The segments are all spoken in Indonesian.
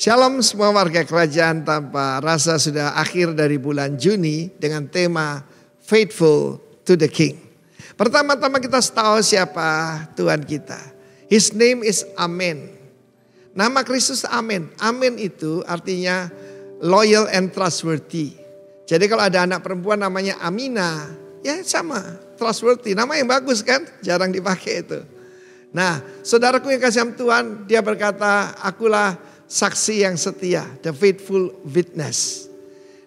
Shalom semua warga kerajaan, tanpa rasa sudah akhir dari bulan Juni dengan tema Faithful to the King. Pertama-tama kita tahu siapa Tuhan kita. His name is Amen. Nama Kristus Amen. Amen itu artinya loyal and trustworthy. Jadi kalau ada anak perempuan namanya Amina, ya sama, trustworthy. Nama yang bagus kan, jarang dipakai itu. Nah, saudaraku yang kasih Tuhan, dia berkata, akulah saksi yang setia, the faithful witness.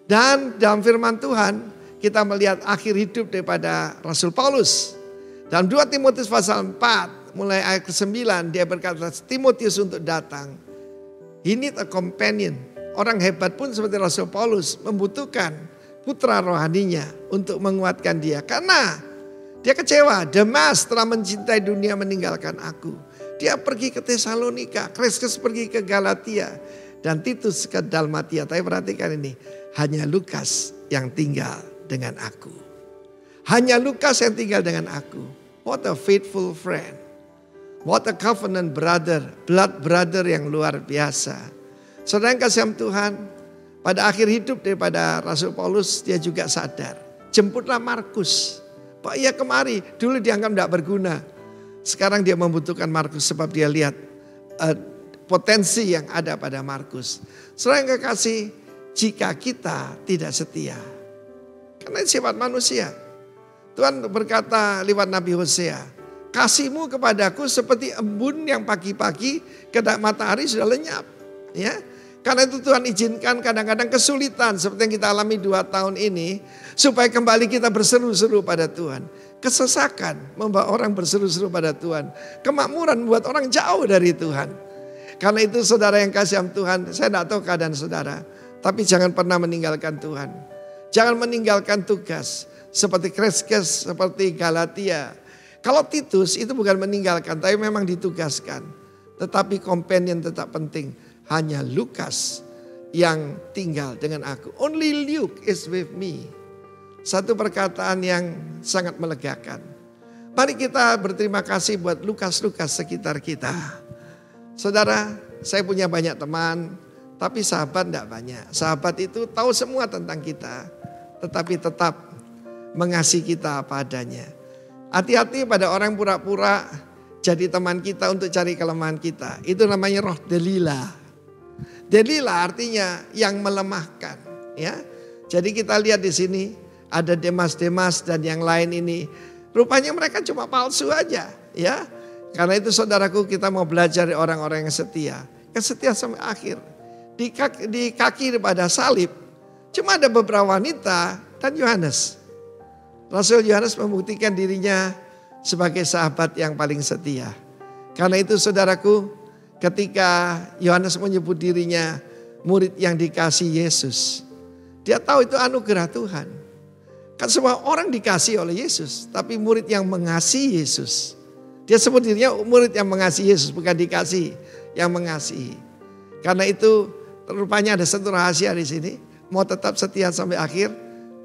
Dan dalam firman Tuhan, kita melihat akhir hidup daripada Rasul Paulus. Dalam 2 Timotius pasal 4, mulai ayat ke-9, dia berkata, Timotius untuk datang. He need a companion. Orang hebat pun seperti Rasul Paulus membutuhkan putra rohaninya untuk menguatkan dia. Karena dia kecewa, Demas telah mencintai dunia meninggalkan aku. Dia pergi ke Tesalonika, Kreskes pergi ke Galatia, dan Titus ke Dalmatia. Tapi perhatikan ini, hanya Lukas yang tinggal dengan aku. Hanya Lukas yang tinggal dengan aku. What a faithful friend. What a covenant brother, blood brother yang luar biasa. Saudara yang kasih Tuhan, pada akhir hidup daripada Rasul Paulus, dia juga sadar. Jemputlah Markus. Pak, ia kemari, dulu dianggap tidak berguna. Sekarang dia membutuhkan Markus sebab dia lihat potensi yang ada pada Markus. Saudara yang kekasih, jika kita tidak setia, karena sifat manusia. Tuhan berkata lewat Nabi Hosea, kasihmu kepadaku seperti embun yang pagi-pagi ketika matahari sudah lenyap. Ya, karena itu Tuhan izinkan kadang-kadang kesulitan seperti yang kita alami 2 tahun ini, supaya kembali kita berseru-seru pada Tuhan. Kesesakan membawa orang berseru-seru pada Tuhan. Kemakmuran membuat orang jauh dari Tuhan. Karena itu saudara yang kasih Tuhan, saya tidak tahu keadaan saudara, tapi jangan pernah meninggalkan Tuhan. Jangan meninggalkan tugas seperti Kreskes, seperti Galatia. Kalau Titus itu bukan meninggalkan, tapi memang ditugaskan. Tetapi companion tetap penting. Hanya Lukas yang tinggal dengan aku. Only Luke is with me. Satu perkataan yang sangat melegakan. Mari kita berterima kasih buat Lukas-Lukas sekitar kita. Saudara, saya punya banyak teman, tapi sahabat tidak banyak. Sahabat itu tahu semua tentang kita, tetapi tetap mengasihi kita apa adanya. Hati-hati pada orang pura-pura jadi teman kita untuk cari kelemahan kita. Itu namanya roh Delilah. Delilah artinya yang melemahkan, ya. Jadi kita lihat di sini ada Demas-Demas dan yang lain ini. Rupanya mereka cuma palsu aja, ya. Karena itu saudaraku, kita mau belajar dari orang-orang yang setia. Yang setia sampai akhir. Di kaki pada salib cuma ada beberapa wanita dan Yohanes. Rasul Yohanes membuktikan dirinya sebagai sahabat yang paling setia. Karena itu saudaraku, ketika Yohanes menyebut dirinya murid yang dikasihi Yesus, dia tahu itu anugerah Tuhan. Kan semua orang dikasihi oleh Yesus, tapi murid yang mengasihi Yesus. Dia sebut dirinya murid yang mengasihi Yesus, bukan dikasihi, yang mengasihi. Karena itu rupanya ada satu rahasia di sini. Mau tetap setia sampai akhir,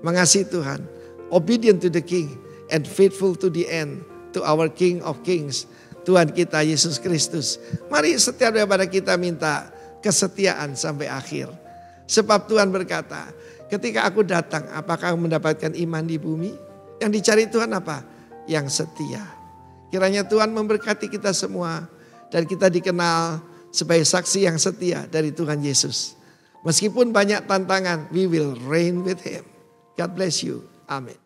mengasihi Tuhan. Obedient to the King and faithful to the end, to our King of Kings, Tuhan kita Yesus Kristus. Mari setiap daripada kita minta kesetiaan sampai akhir. Sebab Tuhan berkata, ketika aku datang, apakah mendapatkan iman di bumi? Yang dicari Tuhan apa? Yang setia. Kiranya Tuhan memberkati kita semua dan kita dikenal sebagai saksi yang setia dari Tuhan Yesus. Meskipun banyak tantangan, we will reign with Him. God bless you. Amin.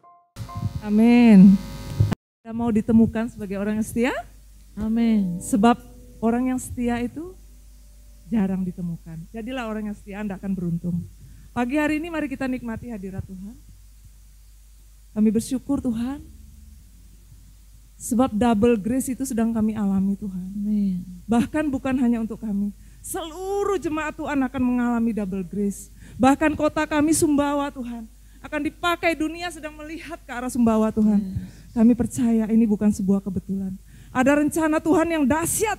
Amin. Kita mau ditemukan sebagai orang yang setia? Amin. Sebab orang yang setia itu jarang ditemukan. Jadilah orang yang setia, Anda akan beruntung. Pagi hari ini mari kita nikmati hadirat Tuhan. Kami bersyukur Tuhan. Sebab double grace itu sedang kami alami Tuhan. Amin. Bahkan bukan hanya untuk kami. Seluruh jemaat Tuhan akan mengalami double grace. Bahkan kota kami Sumbawa Tuhan akan dipakai, dunia sedang melihat ke arah Sumbawa Tuhan. Yes. Kami percaya ini bukan sebuah kebetulan. Ada rencana Tuhan yang dahsyat.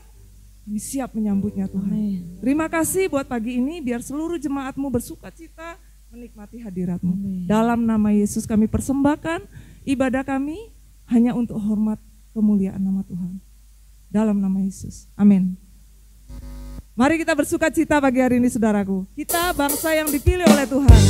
Kami siap menyambutnya Tuhan. Amin. Terima kasih buat pagi ini, biar seluruh jemaat-Mu bersuka cita menikmati hadirat-Mu. Amin. Dalam nama Yesus kami persembahkan ibadah kami hanya untuk hormat kemuliaan nama Tuhan. Dalam nama Yesus. Amin. Mari kita bersuka cita pagi hari ini saudaraku. Kita bangsa yang dipilih oleh Tuhan.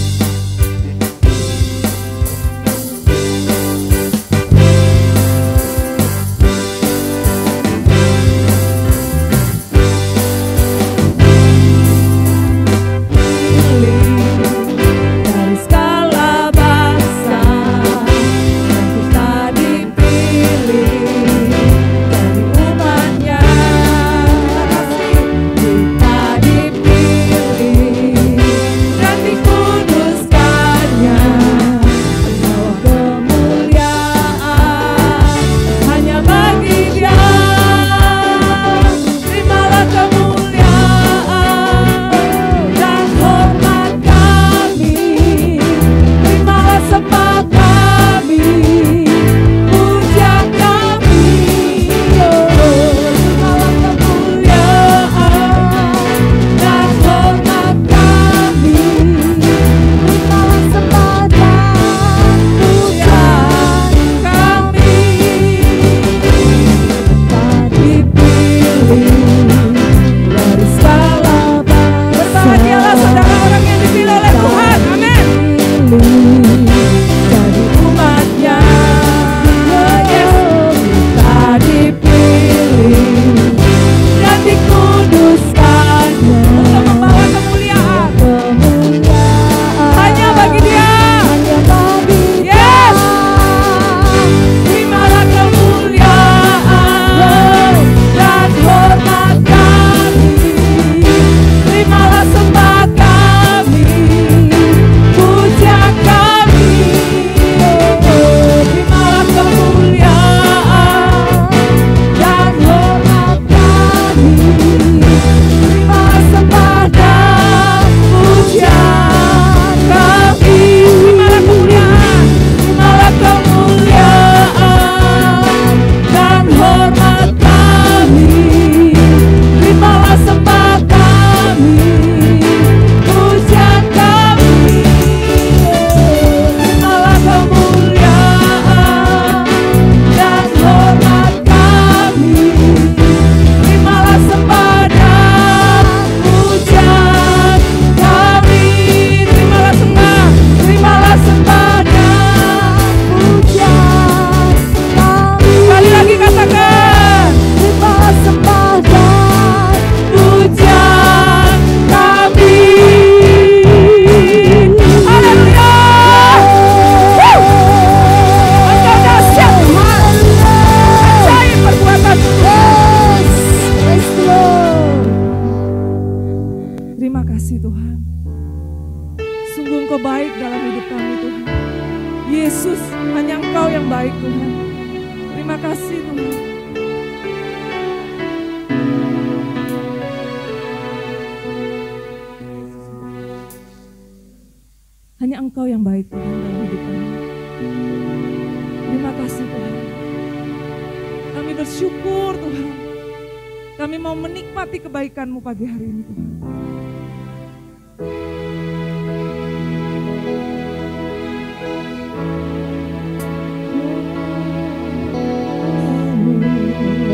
Kebaikan-Mu pagi hari ini Tuhan.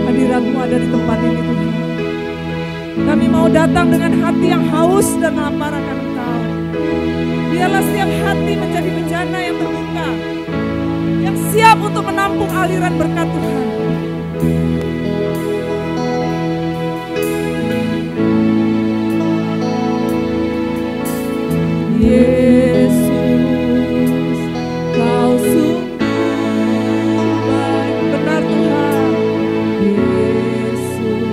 Hadirat-Mu ada di tempat ini Tuhan. Kami mau datang dengan hati yang haus dan lapar akan Engkau. Biarlah setiap hati menjadi bejana yang terbuka, yang siap untuk menampung aliran berkat Tuhan. Yesus, Kau sungguh baik, benar Tuhan. Yesus,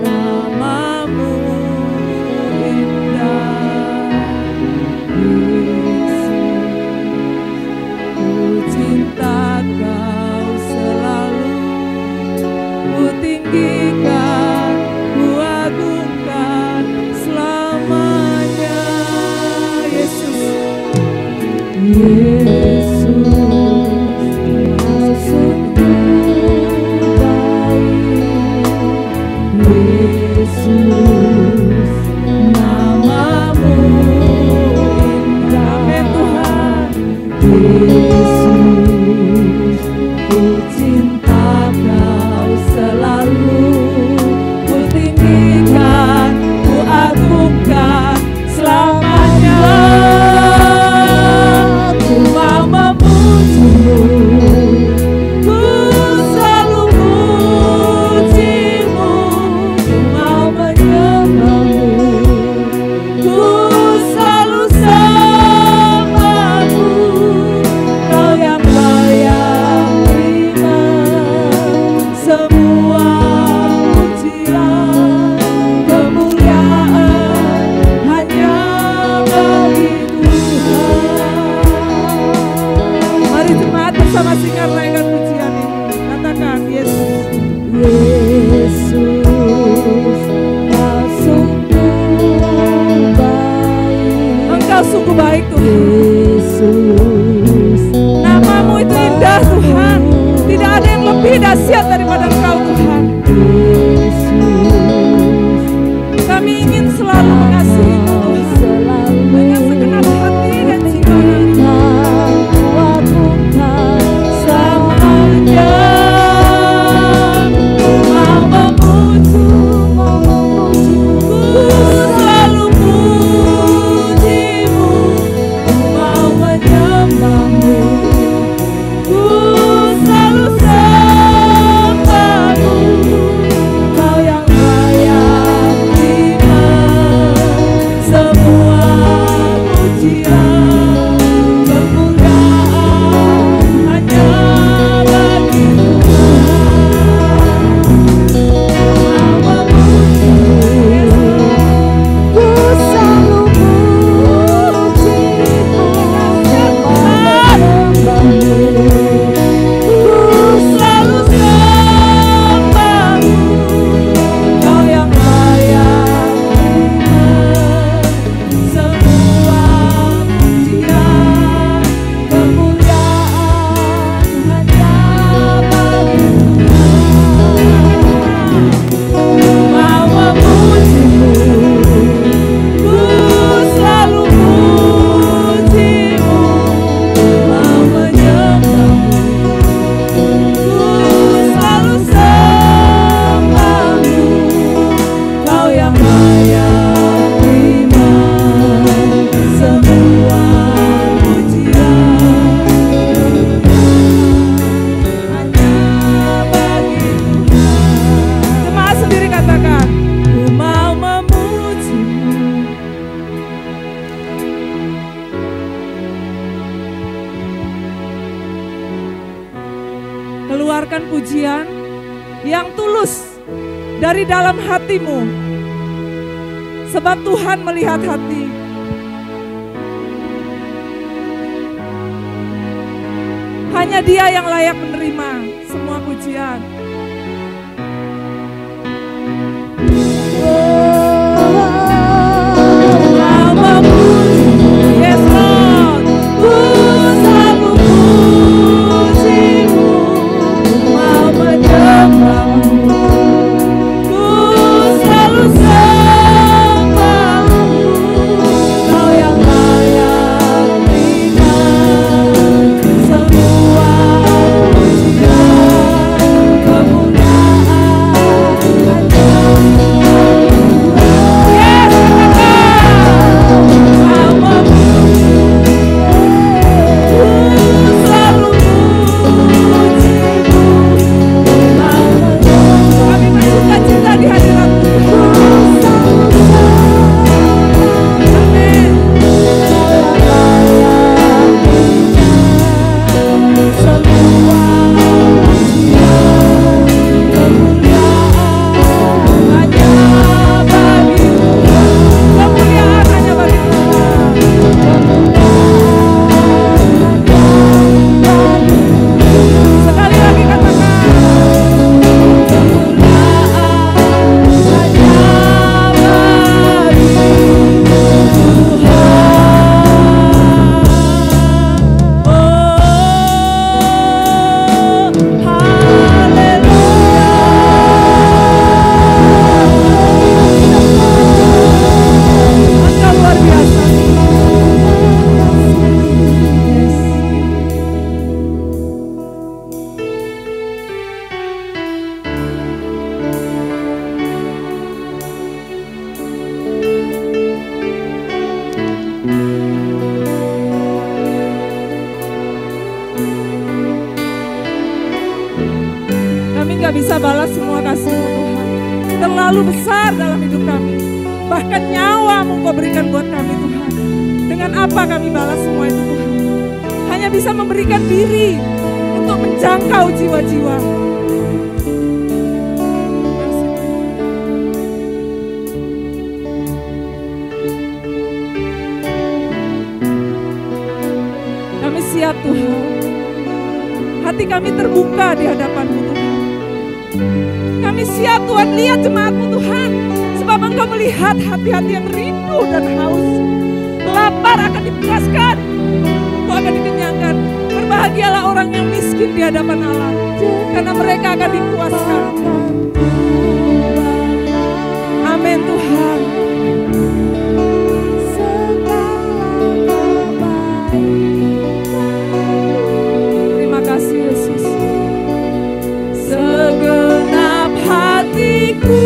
nama-Mu indah. Yesus, ku cinta Kau selalu, ku tinggikan, ku agungkan selamanya. Yesus, Kau sungguh baik. Yesus, nama-Mu indah. Amin Tuhan. Yesus, ku cinta Kau selalu, ku tinggikan. sungguh baik Tuhan. Namamu itu indah Tuhan. Tidak ada yang lebih dahsyat daripada Engkau Tuhan. Kami ingin selalu mengasihi-Mu Tuhan. Dengan segenap hati dan jiwa selamanya. Keluarkan pujian yang tulus dari dalam hatimu, sebab Tuhan melihat hati. Hanya Dia yang layak menerima semua pujian. Yes Lord, ku selalu pujimu, mau menyembahmu, ku selalu sembahmu, Kau yang layak terima semua pujian, kemuliaan bisa balas semua kasih-Mu Tuhan. Terlalu besar dalam hidup kami. Bahkan nyawa-Mu Kau berikan buat kami Tuhan. Dengan apa kami balas semua itu Tuhan? Hanya bisa memberikan diri untuk menjangkau jiwa-jiwa. Kami siap Tuhan. Hati kami terbuka di hadapan-Mu Tuhan. Kami siap Tuhan, lihat jemaat-Mu Tuhan. Sebab Engkau melihat hati-hati yang rindu dan haus, lapar akan hadapan Allah. Karena mereka akan dipuaskan. Amin Tuhan. Terima kasih Yesus. Segenap hatiku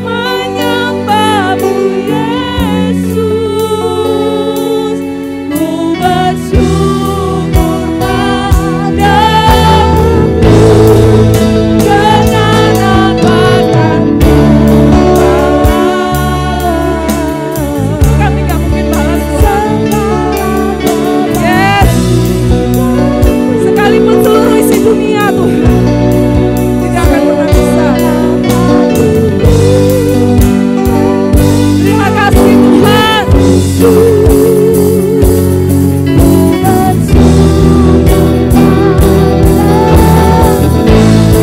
menyembah-Mu Yesus. Ku bersyukur padamu dengan apakan kami gak mungkin balas Tuhan. Yes. Sekalipun seluruh isi dunia Tuhan tidak akan pernah bisa. Terima kasih Tuhan.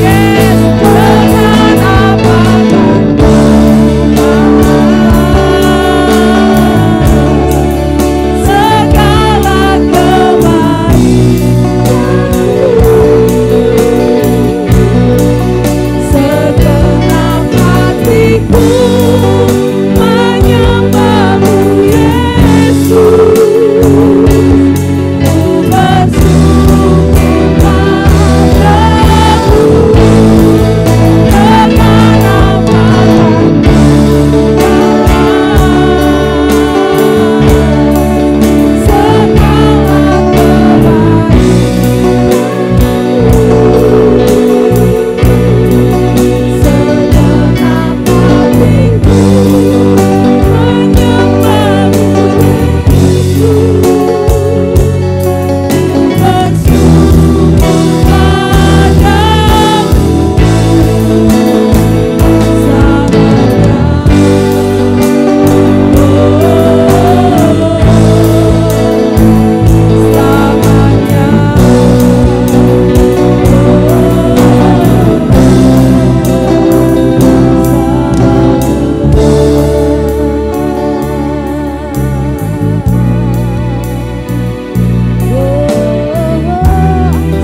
Yes, dengan apakan segala segenap hatiku menyembah-Mu Yesus. Ku bersyukur padamu dengan apakan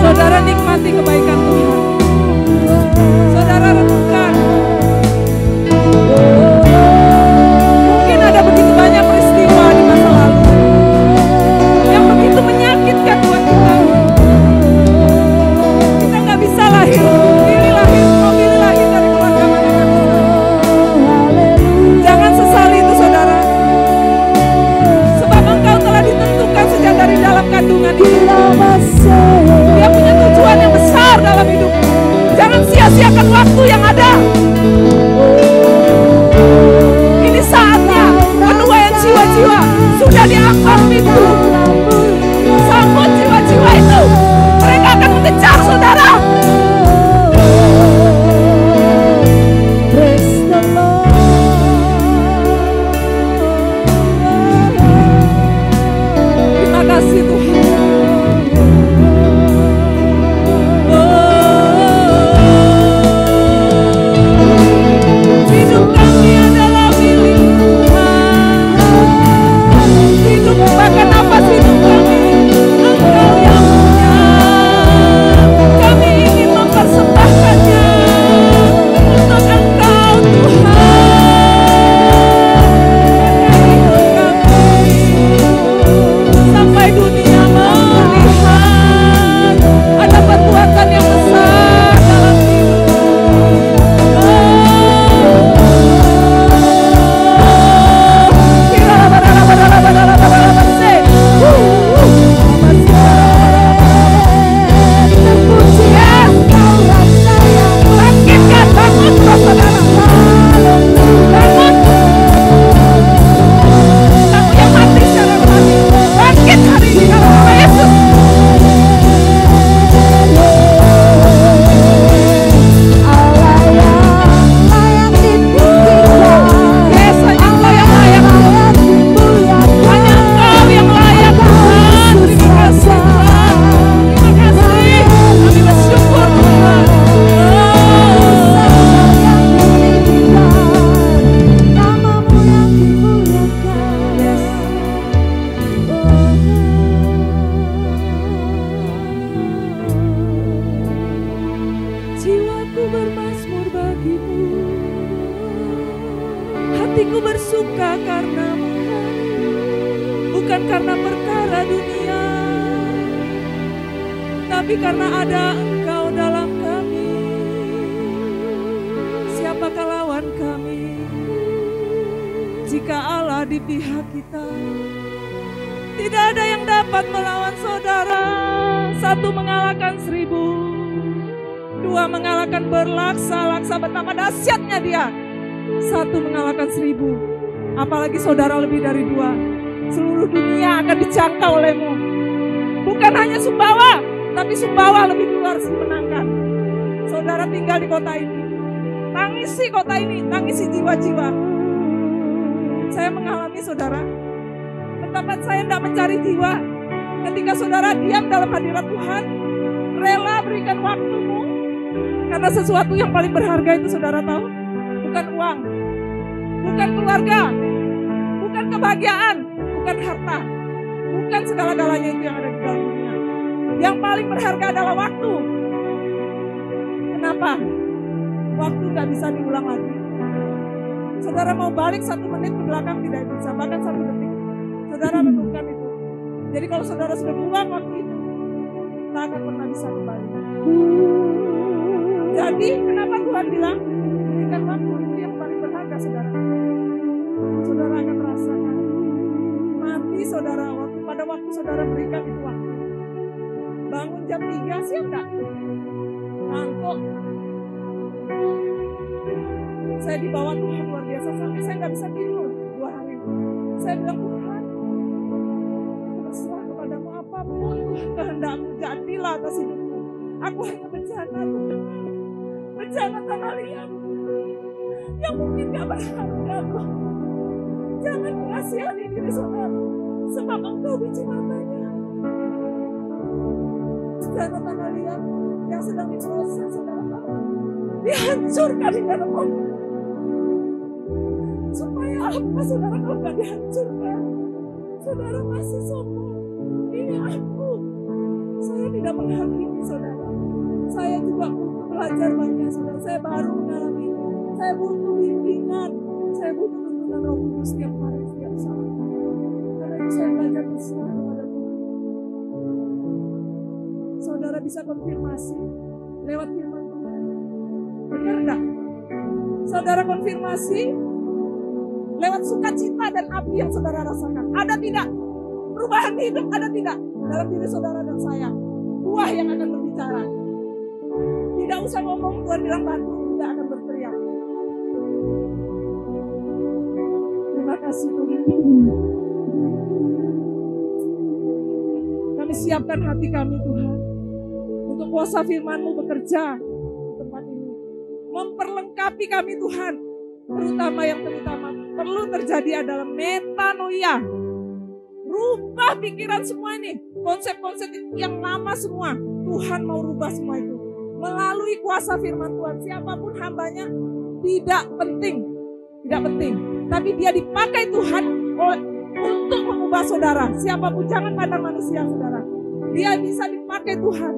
saudara nikmati kebaikan Tuhan. Saudara renungkan. Mungkin ada begitu banyak peristiwa di masa lalu yang begitu menyakitkan buat kita. Kita gak bisa lahir. Pilih lahir dari keluarga mana. Jangan sesali itu saudara. Sebab engkau telah ditentukan sejak dari dalam kandungan ini. Dia punya tujuan yang besar dalam hidupmu. Jangan sia-siakan waktu yang ada. Ini saatnya penuaian jiwa-jiwa sudah diangkat pintu. Sambut jiwa-jiwa itu. Mereka akan mengejar saudara. Terima kasih Tuhan. Hidup kami adalah milik Tuhan. Hidup bahkan bukan karena perkara dunia, tapi karena ada Engkau dalam kami. Siapakah lawan kami? Jika Allah di pihak kita, tidak ada yang dapat melawan saudara. Satu mengalahkan 1000, dua mengalahkan berlaksa-laksa, betapa dahsyatnya dia. Satu mengalahkan 1000, apalagi saudara lebih dari 2. Seluruh dunia akan dijangkau olehmu. Bukan hanya Sumbawa, tapi Sumbawa lebih luar dimenangkan. Saudara tinggal di kota ini, tangisi kota ini, tangisi jiwa-jiwa. Saya mengalami saudara, betapa saya tidak mencari jiwa. Ketika saudara diam dalam hadirat Tuhan, rela berikan waktumu, karena sesuatu yang paling berharga itu saudara tahu, bukan uang, bukan keluarga, bukan kebahagiaan, bukan harta, bukan segala-galanya itu yang ada di dalam dunia. Yang paling berharga adalah waktu. Kenapa? Waktu gak bisa diulang lagi. Saudara mau balik 1 menit ke belakang tidak bisa, bahkan 1 detik. Saudara renungkan itu. Jadi kalau saudara sudah buang waktu itu, tak akan pernah bisa kembali. Jadi kenapa Tuhan bilang, berikan waktu, itu yang paling berharga saudara. Saudara akan rasakan mati saudara pada waktu saudara berikan itu waktu. Bangun jam 3, siap gak? Ngantuk. Saya dibawa Tuhan luar biasa, sampai saya gak bisa tidur 2 hari. Saya bilang, Tuhan, aku berserah kepadamu, apapun Tuhan kehendakmu, jadilah atas hidupku. Aku hanya bencana Tuhan, bencana tanah liat yang mungkin gak berharga Tuhan. Jangan mengasihani diri saudara, sebab Engkau biji matanya. Bencana tanah liat yang sedang diproses, saudara tahu, dihancurkan di dalam mobil. Supaya apa saudara kalau gak dihancurkan? Saudara masih sombong. Ini aku. Saya tidak menghakimi saudara. Saya juga butuh belajar banyak saudara. Saya baru mengalami itu. Saya butuh bimbingan. Saya butuh tuntunan Roh Kudus setiap hari, setiap saat. Karena itu saya belajar berserah kepada Tuhan. Saudara bisa konfirmasi lewat firman Tuhan. Benar enggak? Saudara konfirmasi lewat sukacita dan api yang saudara rasakan. Ada tidak? Perubahan hidup ada tidak? Dalam diri saudara dan saya. Buah yang akan berbicara. Tidak usah ngomong, Tuhan bilang batu tidak akan berteriak. Terima kasih Tuhan. Kami siapkan hati kami Tuhan. Untuk kuasa firman-Mu bekerja di tempat ini. Memperlengkapi kami Tuhan. Terutama yang terutama perlu terjadi adalah metanoia. Rubah pikiran semua ini. Konsep-konsep yang lama semua. Tuhan mau rubah semua itu. Melalui kuasa firman Tuhan. Siapapun hambanya tidak penting. Tidak penting. Tapi dia dipakai Tuhan untuk mengubah saudara. Siapapun, jangan pandang manusia saudara. Dia bisa dipakai Tuhan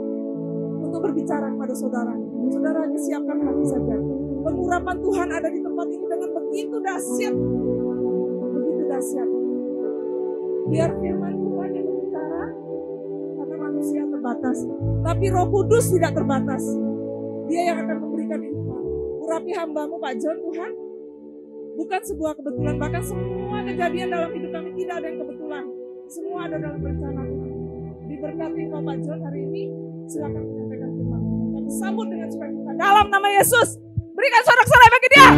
untuk berbicara kepada saudara. Saudara hanya siapkan hati saja. Pengurapan Tuhan ada di tempat ini dengan begitu dahsyat. Begitu dahsyat. Biar firman Tuhan yang berbicara, karena manusia terbatas. Tapi Roh Kudus tidak terbatas. Dia yang akan memberikan hikmat. Urapi hamba-Mu Pak John Tuhan. Bukan sebuah kebetulan. Bahkan semua kejadian dalam hidup kami tidak ada yang kebetulan. Semua ada dalam rencana Tuhan. Diberkati Engkau Pak John hari ini. Silakan menyampaikan firman. Kami sambut dengan sukacita dalam nama Yesus. Berikan sorak-sorai bagi dia.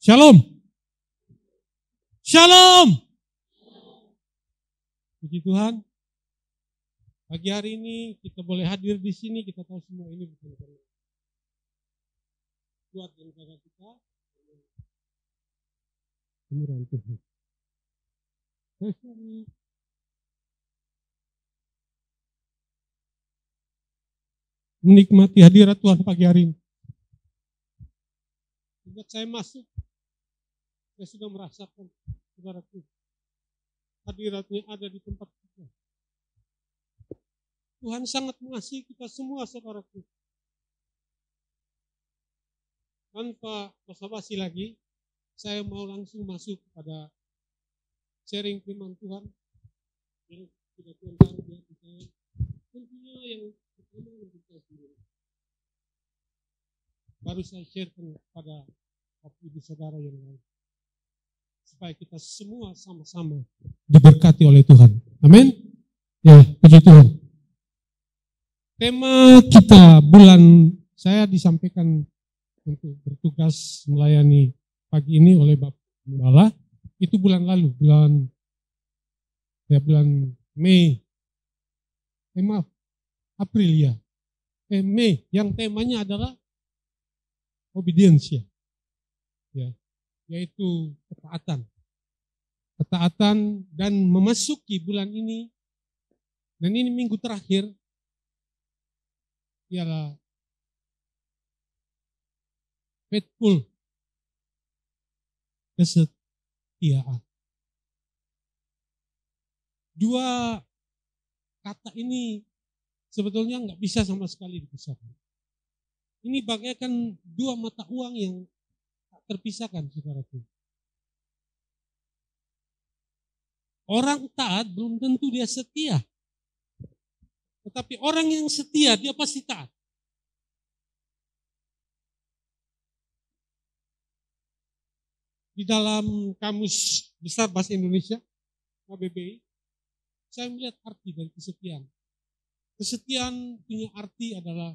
Shalom. Shalom. Puji Tuhan. Pagi hari ini kita boleh hadir di sini, kita tahu semua ini bukan karena kuat dan karena kita. Kemurahan Tuhan. Saya selalu menikmati hadirat Tuhan pagi hari ini. Sejak saya masuk, saya sudah merasakan, saudaraku, hadiratnya ada di tempat kita. Tuhan sangat mengasihi kita semua, saudaraku. Tanpa basa-basi lagi, saya mau langsung masuk pada sharing firman Tuhan yang tidak Tuhan taruh di hati saya. Tentunya yang pertama untuk saya sendiri. Baru saya sharekan kepada Bapak Ibu Saudara yang lain. Supaya kita semua sama-sama diberkati oleh Tuhan. Amin. Ya, puji Tuhan. Tema kita bulan, saya disampaikan untuk bertugas melayani pagi ini oleh Bapak Gembala. Itu bulan lalu, bulan Mei. Maaf, April ya. Mei, yang temanya adalah obedience ya, yaitu ketaatan dan memasuki bulan ini, dan ini minggu terakhir ialah faithful, kesetiaan. Dua kata ini sebetulnya nggak bisa sama sekali dipisahkan. Ini bagaikan dua mata uang yang tak terpisahkan, saudaraku. Orang taat belum tentu dia setia. Tetapi orang yang setia, dia pasti taat. Di dalam Kamus Besar Bahasa Indonesia, KBBI, saya melihat arti dari kesetiaan. Kesetiaan punya arti adalah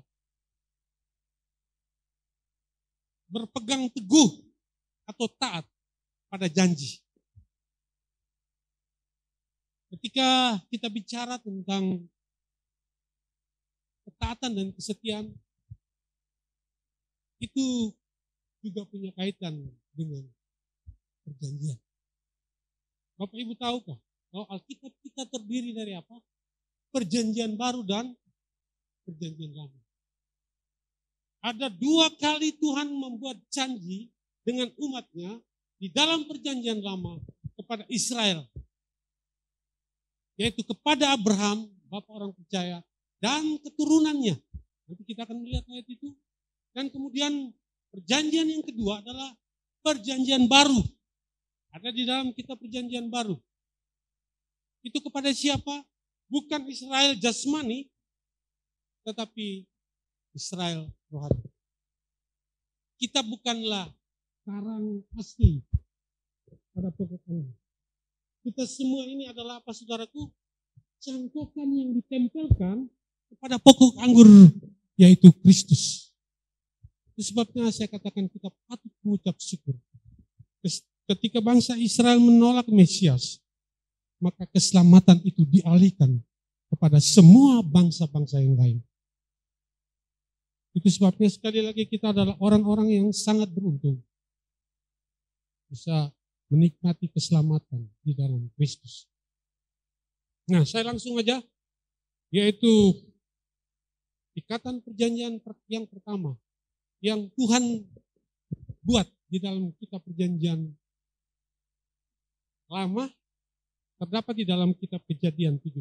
berpegang teguh atau taat pada janji. Ketika kita bicara tentang ketaatan dan kesetiaan, itu juga punya kaitan dengan perjanjian. Bapak Ibu tahukah bahwa Alkitab kita terdiri dari apa? Perjanjian baru dan perjanjian lama. Ada dua kali Tuhan membuat janji dengan umatnya di dalam perjanjian lama kepada Israel. Yaitu kepada Abraham, bapak orang percaya, dan keturunannya. Nanti kita akan melihat ayat itu. Dan kemudian perjanjian yang kedua adalah perjanjian baru. Ada di dalam kitab perjanjian baru. Itu kepada siapa? Bukan Israel jasmani, tetapi Israel rohani. Kita bukanlah karang asli pada pokoknya. Kita semua ini adalah apa, saudaraku? Cangkokan yang ditempelkan kepada pokok anggur, yaitu Kristus. Itu sebabnya saya katakan kita patut mengucap syukur. Ketika bangsa Israel menolak Mesias, maka keselamatan itu dialihkan kepada semua bangsa-bangsa yang lain. Itu sebabnya sekali lagi kita adalah orang-orang yang sangat beruntung bisa menikmati keselamatan di dalam Kristus. Nah, saya langsung aja, yaitu ikatan perjanjian yang pertama yang Tuhan buat di dalam kitab perjanjian lama terdapat di dalam kitab Kejadian 17.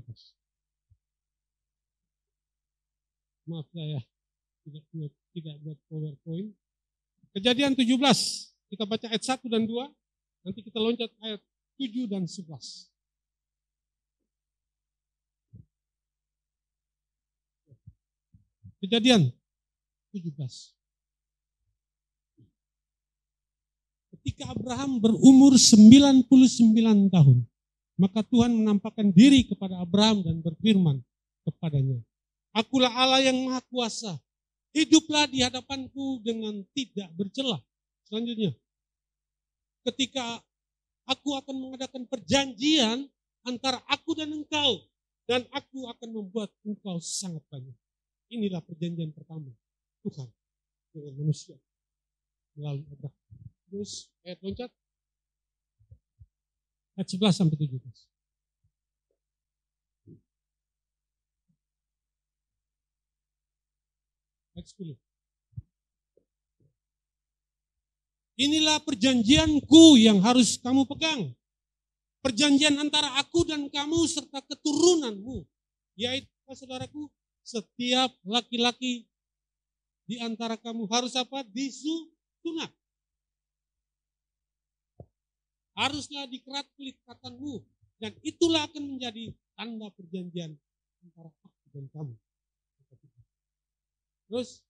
Maaf saya tidak buat PowerPoint. Kejadian 17, kita baca ayat 1 dan 2, nanti kita loncat ayat 7 dan 11. Kejadian 17. Ketika Abraham berumur 99 tahun, maka Tuhan menampakkan diri kepada Abraham dan berfirman kepadanya, "Akulah Allah yang Maha Kuasa. Hiduplah di hadapanku dengan tidak bercela." Selanjutnya, ketika aku akan mengadakan perjanjian antara aku dan engkau, dan aku akan membuat engkau sangat banyak. Inilah perjanjian pertama Tuhan dengan manusia melalui Abraham. Terus ayat loncat, ayat 11 sampai 17. Ayat 10. Inilah perjanjianku yang harus kamu pegang. Perjanjian antara aku dan kamu serta keturunanmu. Yaitu, saudaraku, setiap laki-laki di antara kamu harus apa? Disunat. Haruslah dikerat kulit katanmu. Dan itulah akan menjadi tanda perjanjian antara aku dan kamu. Terus,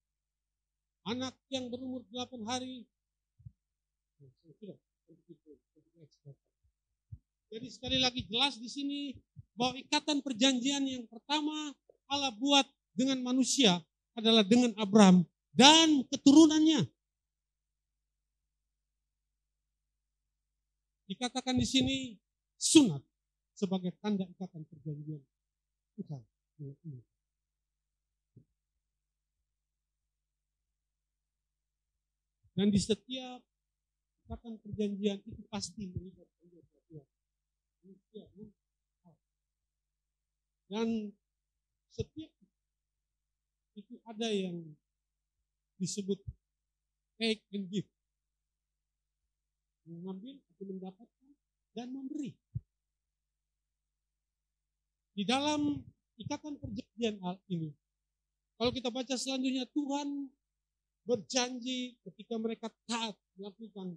anak yang berumur 8 hari, jadi sekali lagi jelas di sini bahwa ikatan perjanjian yang pertama Allah buat dengan manusia adalah dengan Abraham dan keturunannya. Dikatakan di sini sunat sebagai tanda ikatan perjanjian Tuhan. Dan di setiap ikatan perjanjian itu pasti melibatkan Tuhan. Dan setiap itu ada yang disebut take and give. Mengambil atau mendapatkan dan memberi. Di dalam ikatan perjanjian ini, kalau kita baca selanjutnya, Tuhan berjanji ketika mereka taat melakukan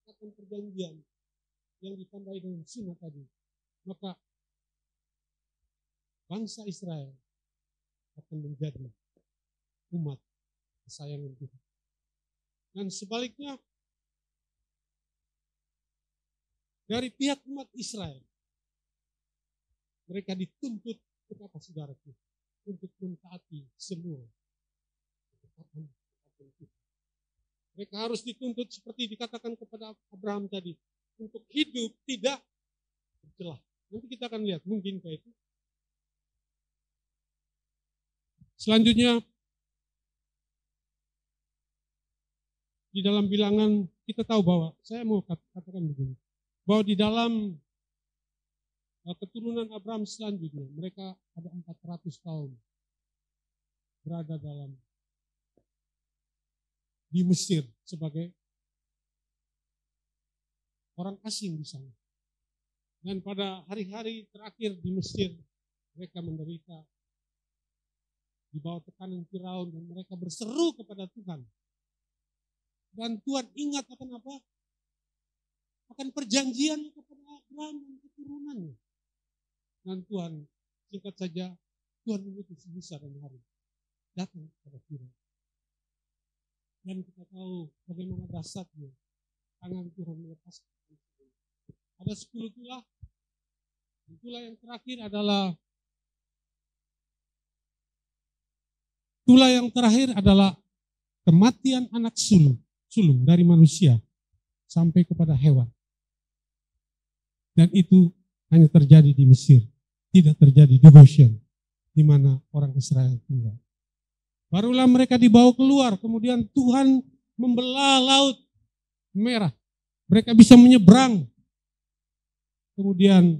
ikatan perjanjian yang ditandai dengan sunat tadi, maka bangsa Israel akan menjadi umat kesayangan Tuhan. Dan sebaliknya, dari pihak umat Israel, mereka dituntut kepada saudaraku untuk mentaati semua ketetapan Tuhan. Mereka harus dituntut seperti dikatakan kepada Abraham tadi, untuk hidup tidak bercelah. Nanti kita akan lihat, mungkinkah itu. Selanjutnya, di dalam bilangan kita tahu bahwa, saya mau katakan begini, bahwa di dalam keturunan Abraham selanjutnya, mereka ada 400 tahun berada di Mesir sebagai orang asing di sana. Dan pada hari-hari terakhir di Mesir, mereka menderita di bawah tekanan Firaun dan mereka berseru kepada Tuhan. Dan Tuhan ingat akan apa? Akan perjanjian kepada Abraham dan keturunannya. Dan Tuhan, singkat saja, Tuhan mengutus Musa dan Harun datang kepada Firaun. Dan kita tahu bagaimana dahsyatnya tangan Tuhan melepaskan. Ada 10 tulah. Tulah yang terakhir adalah kematian anak sulung dari manusia sampai kepada hewan. Dan itu hanya terjadi di Mesir, tidak terjadi di Goshen, di mana orang Israel tinggal. Barulah mereka dibawa keluar, kemudian Tuhan membelah laut merah. Mereka bisa menyeberang. Kemudian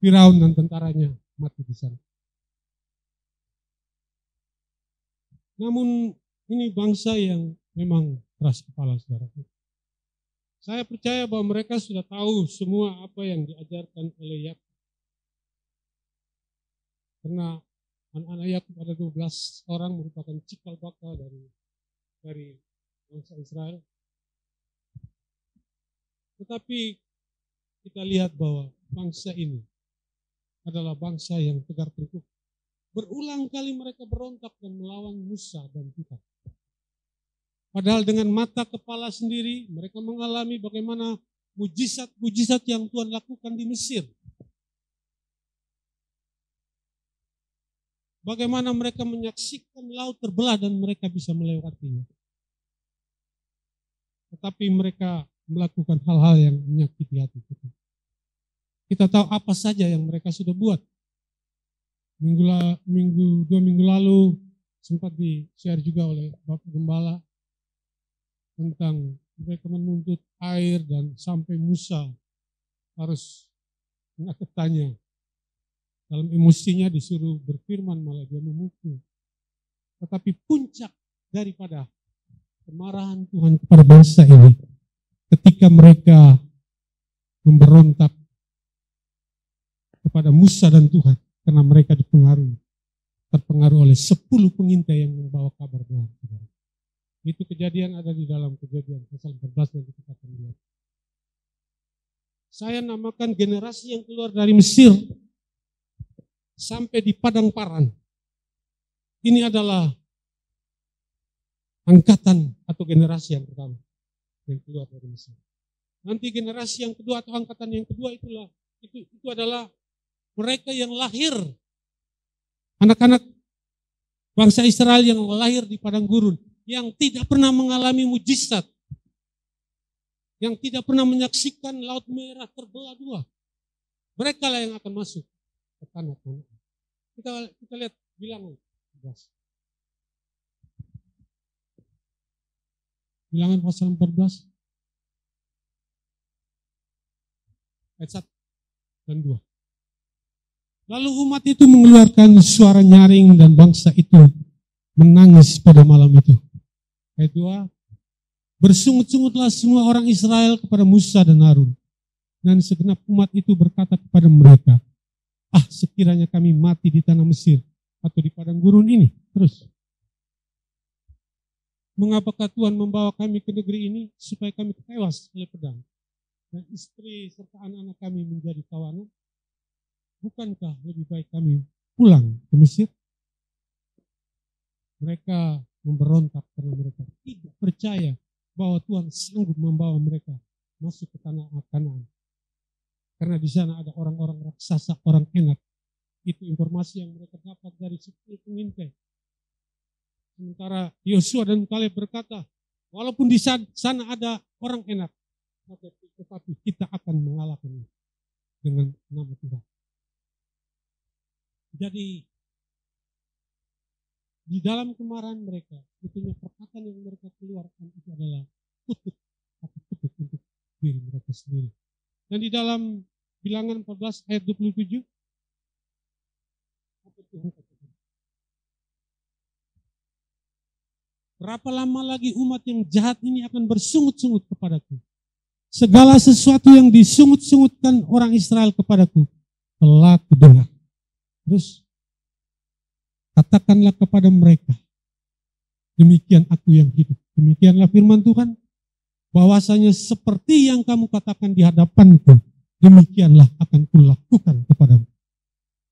Firaun dan tentaranya mati di sana. Namun ini bangsa yang memang keras kepala, saudaraku. Saya percaya bahwa mereka sudah tahu semua apa yang diajarkan oleh Yakub. Karena anak-anak Yakub ada 12 orang merupakan cikal bakal dari bangsa Israel. Tetapi kita lihat bahwa bangsa ini adalah bangsa yang tegar tengkuk. Berulang kali mereka berontak dan melawan Musa dan Tuhan. Padahal dengan mata kepala sendiri mereka mengalami bagaimana mujizat-mujizat yang Tuhan lakukan di Mesir. Bagaimana mereka menyaksikan laut terbelah dan mereka bisa melewatinya. Tetapi mereka melakukan hal-hal yang menyakiti hati kita. Kita tahu apa saja yang mereka sudah buat. 2 minggu lalu sempat di-share juga oleh Bapak Gembala tentang mereka menuntut air dan sampai Musa harus mengaketannya. Dalam emosinya disuruh berfirman malah dia memukul. Tetapi puncak daripada kemarahan Tuhan kepada bangsa ini ketika mereka memberontak kepada Musa dan Tuhan karena mereka terpengaruh oleh 10 pengintai yang membawa kabar Tuhan. Itu kejadian ada di dalam Kejadian pasal 14 yang kita akan lihat. Saya namakan generasi yang keluar dari Mesir sampai di padang paran. Ini adalah angkatan atau generasi yang pertama yang keluar dari Mesir. Nanti generasi yang kedua atau angkatan yang kedua itu adalah mereka yang lahir, anak-anak bangsa Israel yang lahir di padang gurun, yang tidak pernah mengalami mujizat, yang tidak pernah menyaksikan Laut Merah terbelah dua. Mereka lah yang akan masuk ke tanah Kanaan. Kita lihat Bilangan 14. Bilangan pasal 14 ayat 1 dan 2. Lalu umat itu mengeluarkan suara nyaring dan bangsa itu menangis pada malam itu. Ayat 2. Bersungut-sungutlah semua orang Israel kepada Musa dan Harun. Dan segenap umat itu berkata kepada mereka, sekiranya kami mati di tanah Mesir atau di padang gurun ini. Terus. Mengapakah Tuhan membawa kami ke negeri ini supaya kami tewas oleh pedang dan istri serta anak-anak kami menjadi tawanan? Bukankah lebih baik kami pulang ke Mesir? Mereka memberontak karena mereka tidak percaya bahwa Tuhan sanggup membawa mereka masuk ke tanah Kanaan. Karena di sana ada orang-orang raksasa, orang enak. Itu informasi yang mereka dapat dari 10 pengintai. Sementara Yosua dan Kaleb berkata, walaupun di sana ada orang enak, tetapi kita akan mengalahkannya dengan nama Tuhan. Jadi di dalam kemarahan mereka, sebetulnya perkataan yang mereka keluarkan itu adalah kutuk untuk diri mereka sendiri. Dan di dalam Bilangan 14 ayat 27, apa Tuhan katakan? Berapa lama lagi umat yang jahat ini akan bersungut-sungut kepadaku? Segala sesuatu yang disungut-sungutkan orang Israel kepadaku telah kudengar. Terus katakanlah kepada mereka, demikian aku yang hidup. Demikianlah firman Tuhan, bahwasanya seperti yang kamu katakan di hadapanku, demikianlah akan kulakukan kepadamu.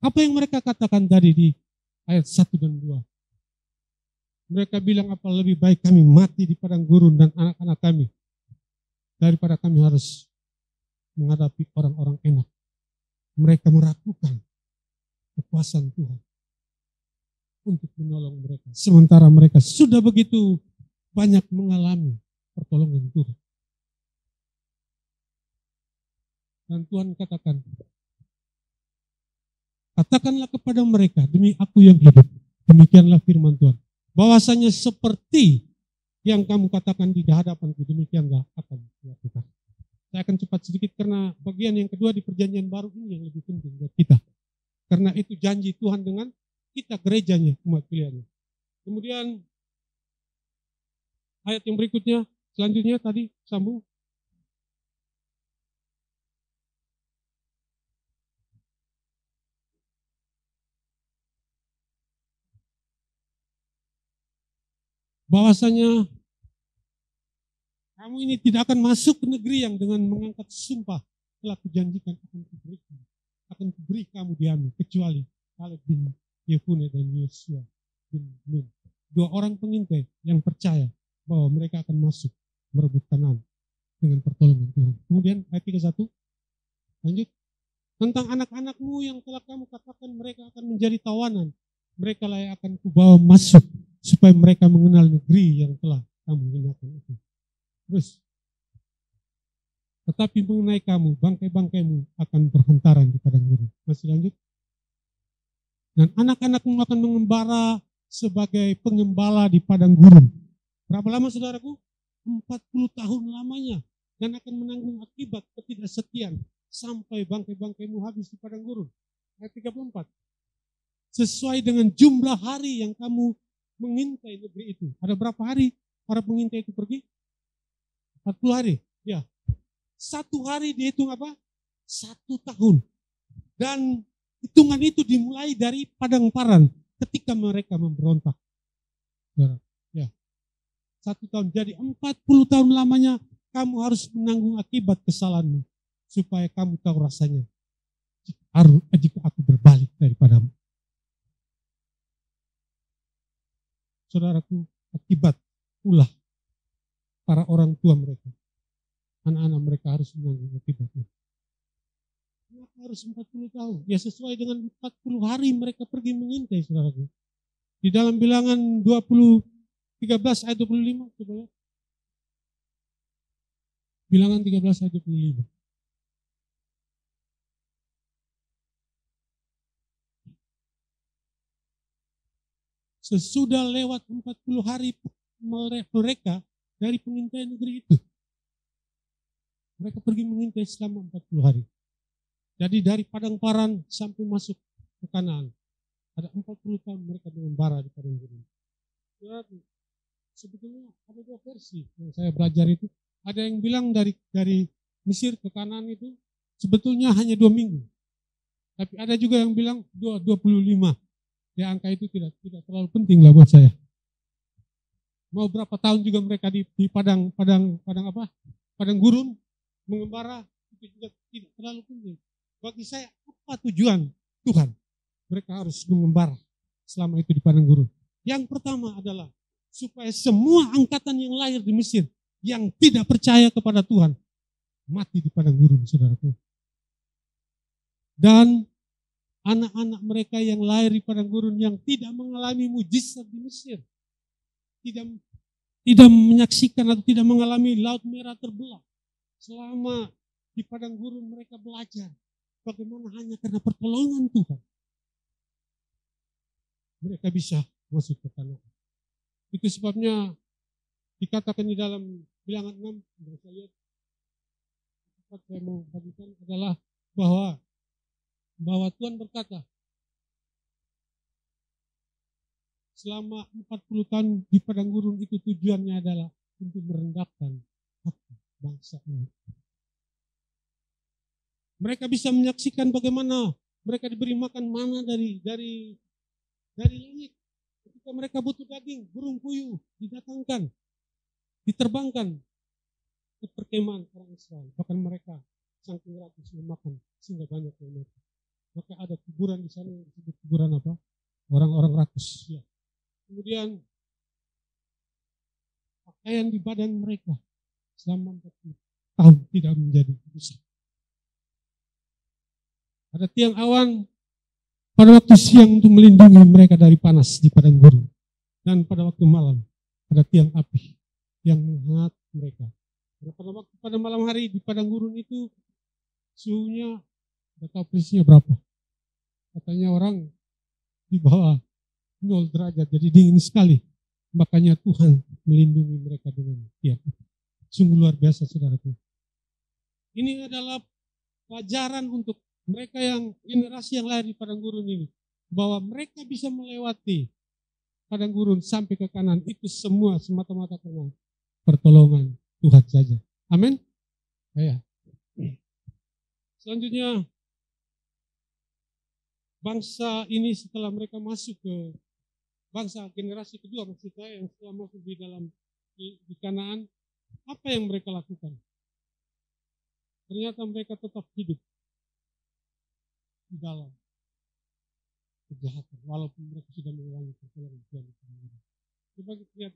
Apa yang mereka katakan tadi di ayat 1 dan 2? Mereka bilang, apa lebih baik kami mati di padang gurun dan anak-anak kami, daripada kami harus menghadapi orang-orang enak. Mereka meragukan kekuasaan Tuhan untuk menolong mereka. Sementara mereka sudah begitu banyak mengalami pertolongan Tuhan. Dan Tuhan katakanlah kepada mereka, demi aku yang hidup, demikianlah firman Tuhan, bahwasanya seperti yang kamu katakan di hadapanku, demikianlah akan dilakukan. Saya akan cepat sedikit karena bagian yang kedua di perjanjian baru ini yang lebih penting buat kita. Karena itu janji Tuhan dengan kita, gerejanya, umat pilihannya. Kemudian ayat yang berikutnya, selanjutnya tadi sambung. Bahwasanya kamu ini tidak akan masuk ke negeri yang dengan mengangkat sumpah telah kujanjikan akan kuberi kamu diambil, kecuali Kaleb bin Yefune dan Yosua bin Nun. 2 orang pengintai yang percaya bahwa mereka akan masuk merebut Kanaan dengan pertolongan Tuhan. Kemudian ayat 31, lanjut. Tentang anak-anakmu yang telah kamu katakan mereka akan menjadi tawanan, mereka lah yang akan kubawa masuk supaya mereka mengenal negeri yang telah kamu hinakan itu. Terus, tetapi mengenai kamu, bangkai-bangkaimu akan berhantaran di padang gurun. Masih lanjut. Dan anak-anakmu akan mengembara sebagai pengembala di padang gurun. Berapa lama saudaraku? 40 tahun lamanya. Dan akan menanggung akibat ketidaksetiaan sampai bangkai-bangkaimu habis di padang gurun. Ayat 34. Sesuai dengan jumlah hari yang kamu mengintai negeri itu. Ada berapa hari? para pengintai itu pergi? 40 hari. Ya. 1 hari dihitung apa? 1 tahun. Dan hitungan itu dimulai dari padang paran ketika mereka memberontak. Ya. 1 tahun. Jadi 40 tahun lamanya kamu harus menanggung akibat kesalahanmu. Supaya kamu tahu rasanya. Jika aku berbalik daripadamu. Saudaraku, akibat ulah para orang tua mereka. Anak-anak mereka harus menanggung akibatnya. Kenapa harus 40 tahun? Ya sesuai dengan 40 hari mereka pergi mengintai, saudaraku. Di dalam Bilangan 13 ayat 25, coba lihat. Bilangan 13 ayat 25. Sesudah lewat 40 hari mereka dari pengintaian negeri itu. Mereka pergi mengintai selama 40 hari. Jadi dari padang paran sampai masuk ke Kanaan. Ada 40 tahun mereka mengembara di padang gurun. Sebetulnya ada 2 versi yang saya belajar itu. Ada yang bilang dari Mesir ke Kanaan itu sebetulnya hanya 2 minggu. Tapi ada juga yang bilang 25. Ya angka itu tidak terlalu penting lah buat saya. Mau berapa tahun juga mereka di padang gurun mengembara itu juga tidak terlalu penting. Bagi saya apa tujuan Tuhan mereka harus mengembara selama itu di padang gurun? Yang pertama adalah supaya semua angkatan yang lahir di Mesir yang tidak percaya kepada Tuhan mati di padang gurun, saudaraku. Dan anak-anak mereka yang lahir di padang gurun yang tidak mengalami mujizat di Mesir, tidak menyaksikan atau tidak mengalami Laut Merah terbelah. Selama di padang gurun mereka belajar bagaimana hanya karena pertolongan Tuhan mereka bisa masuk ke tanah. Itu sebabnya dikatakan di dalam Bilangan 6, yang saya lihat, saya mau bagikan adalah bahwa Tuhan berkata, selama 40 tahun di padang gurun itu tujuannya adalah untuk merendahkan hati bangsa ini. Mereka bisa menyaksikan bagaimana mereka diberi makan mana dari langit. Ketika mereka butuh daging, burung puyuh didatangkan, diterbangkan ke perkemahan orang Israel. Bahkan mereka saking rakus memakan sehingga banyak yang mati. Maka ada kuburan di sana yang disebut kuburan apa? Orang-orang rakus. Ya. Kemudian pakaian di badan mereka selama 40 tahun tidak menjadi busuk. Ada tiang awan pada waktu siang untuk melindungi mereka dari panas di padang gurun. Dan pada waktu malam ada tiang api yang menghangat mereka. Pada malam hari di padang gurun itu suhunya tidak tahu persisnya berapa. Katanya orang di bawah 0 derajat, jadi dingin sekali. Makanya Tuhan melindungi mereka dengan tiang api. Sungguh luar biasa, saudaraku. Ini adalah pelajaran untuk mereka yang generasi yang lahir di padang gurun ini. Bahwa mereka bisa melewati padang gurun sampai ke Kanaan. Itu semua semata-mata karena pertolongan Tuhan saja. Amin. Ya. Selanjutnya, bangsa ini setelah mereka masuk ke bangsa generasi kedua, maksud saya yang setelah masuk di dalam di Kanaan, apa yang mereka lakukan? Ternyata mereka tetap hidup di dalam kejahatan, walaupun mereka sudah mengulangi pertolongan Tuhan. Coba kita lihat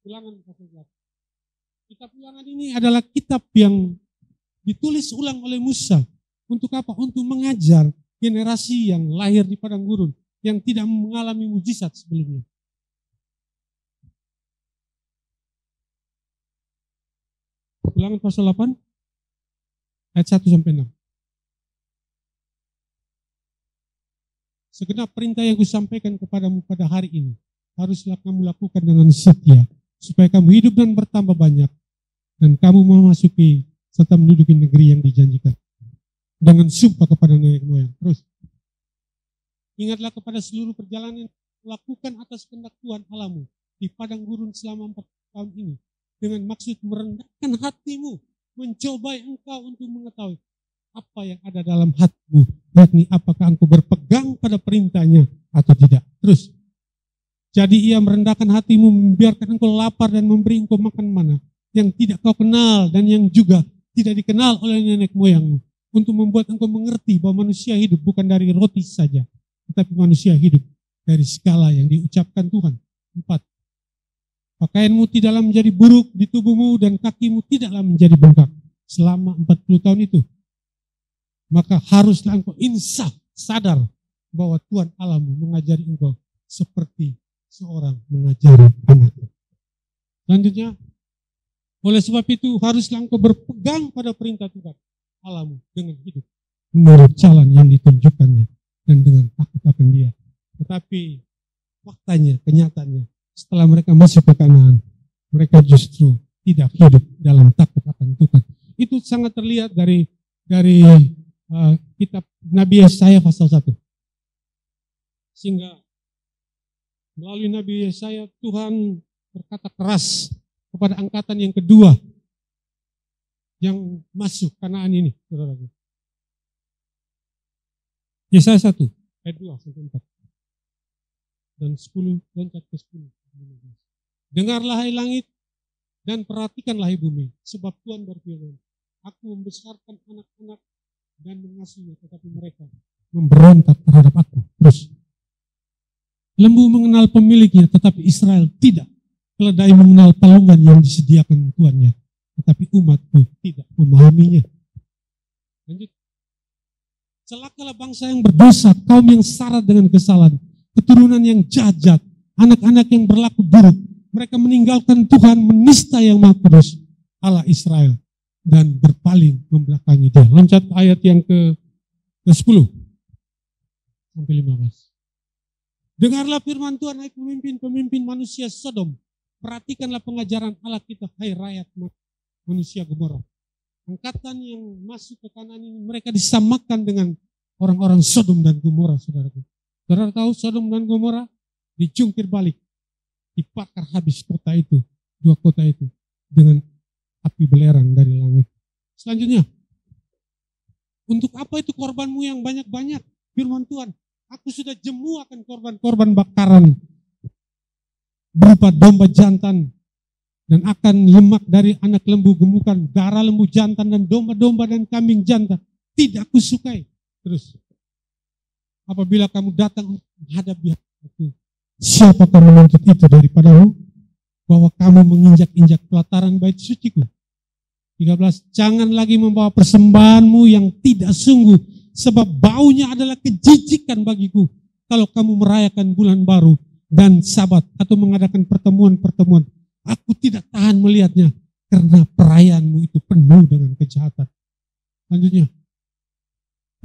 Ulangan pasal 8. Kitab Ulangan ini adalah kitab yang ditulis ulang oleh Musa. Untuk apa? Untuk mengajar generasi yang lahir di padang gurun, yang tidak mengalami mujizat sebelumnya. Ulangan pasal 8, ayat 1-6. Segenap perintah yang kusampaikan kepadamu pada hari ini, haruslah kamu lakukan dengan setia, supaya kamu hidup dan bertambah banyak, dan kamu memasuki serta menduduki negeri yang dijanjikan. Dengan sumpah kepada nenek moyang. Terus, ingatlah kepada seluruh perjalanan yang lakukan atas kehendak Tuhan Allahmu di padang gurun selama 40 tahun ini dengan maksud merendahkan hatimu, mencobai engkau untuk mengetahui apa yang ada dalam hatimu, yakni apakah engkau berpegang pada perintahnya atau tidak. Terus, jadi ia merendahkan hatimu, membiarkan engkau lapar dan memberi engkau makan mana yang tidak kau kenal dan yang juga tidak dikenal oleh nenek moyangmu, untuk membuat engkau mengerti bahwa manusia hidup bukan dari roti saja, tetapi manusia hidup dari segala yang diucapkan Tuhan. 4. Pakaianmu tidaklah menjadi buruk di tubuhmu dan kakimu tidaklah menjadi bengkak selama 40 tahun itu. Maka haruslah engkau insaf, sadar bahwa Tuhan Allahmu mengajari engkau seperti seorang mengajari anaknya. Selanjutnya, oleh sebab itu haruslah engkau berpegang pada perintah Tuhan Allahmu dengan hidup menurut jalan yang ditunjukkannya dan dengan takut akan Dia. Tetapi faktanya, kenyataannya, setelah mereka masuk ke Kanaan, mereka justru tidak hidup dalam takut akan Tuhan. Itu sangat terlihat dari kitab Nabi Yesaya pasal 1. Sehingga melalui Nabi Yesaya Tuhan berkata keras kepada angkatan yang kedua yang masuk Kanaan ini, saudara. Yesaya 1 ayat 2 sampai 4 dan 10 loncat ke 10. Dengarlah hai langit dan perhatikanlah hai bumi, sebab Tuhan berfirman, aku membesarkan anak-anak dan mengasihinya, tetapi mereka memberontak terhadap aku. Terus, lembu mengenal pemiliknya, tetapi Israel tidak. Keledai mengenal palungan yang disediakan tuannya, tetapi umatku tidak memahaminya. Lanjut. Celakalah bangsa yang berdosa, kaum yang syarat dengan kesalahan, keturunan yang jahat, anak-anak yang berlaku buruk. Mereka meninggalkan Tuhan, menista yang Maha Kudus, Allah Israel, dan berpaling membelakangi Dia. Loncat ayat yang ke-10 sampai 15. Dengarlah firman Tuhan, hai pemimpin-pemimpin manusia Sodom. Perhatikanlah pengajaran Allah kita, hai rakyat manusia Gomora. Angkatan yang masuk ke Kanaan ini, mereka disamakan dengan orang-orang Sodom dan Gomora, saudaraku. Saudara tahu Sodom dan Gomora dijungkir balik, dibakar habis kota itu, dua kota itu, dengan api belerang dari langit. Selanjutnya, untuk apa itu korbanmu yang banyak-banyak? Firman Tuhan, aku sudah jemu akan korban-korban bakaran berupa domba jantan dan akan lemak dari anak lembu gemukan, darah lembu jantan dan domba-domba dan kambing jantan. Tidak kusukai. Terus, apabila kamu datang menghadap aku, siapakah menuntut itu daripadamu? Bahwa kamu menginjak-injak pelataran bait suciku. 13, jangan lagi membawa persembahanmu yang tidak sungguh, sebab baunya adalah kejijikan bagiku. Kalau kamu merayakan bulan baru dan sabat atau mengadakan pertemuan-pertemuan, aku tidak tahan melihatnya karena perayaanmu itu penuh dengan kejahatan. Selanjutnya,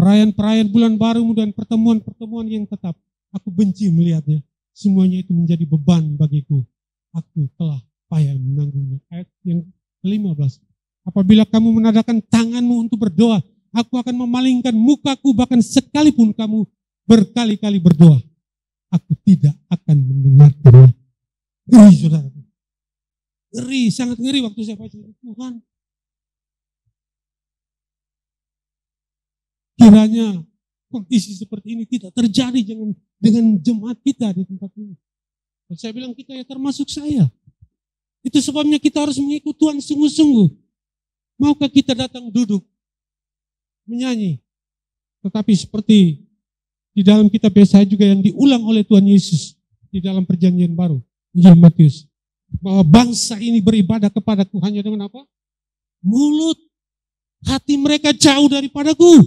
perayaan-perayaan bulan barumu dan pertemuan-pertemuan yang tetap, aku benci melihatnya. Semuanya itu menjadi beban bagiku. Aku telah payah menanggungnya. Ayat yang ke-15. Apabila kamu menadakan tanganmu untuk berdoa, aku akan memalingkan mukaku, bahkan sekalipun kamu berkali-kali berdoa, aku tidak akan mendengarkannya. Ngeri, saudara. Ngeri, sangat ngeri waktu saya baca itu. Tuhan, kiranya kondisi seperti ini tidak terjadi dengan jemaat kita di tempat ini. Saya bilang kita ya termasuk saya. Itu sebabnya kita harus mengikut Tuhan sungguh-sungguh. Maukah kita datang duduk, menyanyi, tetapi seperti di dalam kitab Yesaya juga yang diulang oleh Tuhan Yesus di dalam perjanjian baru, Injil Matius, bahwa bangsa ini beribadah kepadaku hanya dengan apa? Mulut. Hati mereka jauh daripadaku.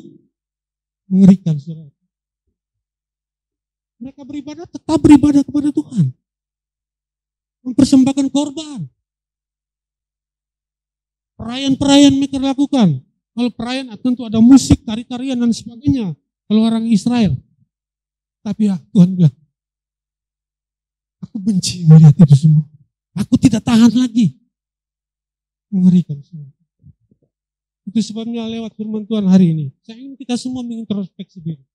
Mengerikan, saudara. Mereka beribadah, tetap beribadah kepada Tuhan. Mempersembahkan korban. Perayaan-perayaan mereka lakukan. Kalau perayaan tentu ada musik, tari-tarian dan sebagainya. Kalau orang Israel. Tapi ya, Tuhan bilang, aku benci melihat itu semua. Aku tidak tahan lagi. Mengerikan semua. Itu sebabnya lewat firman Tuhan hari ini, saya ingin kita semua mengintrospeksi diri.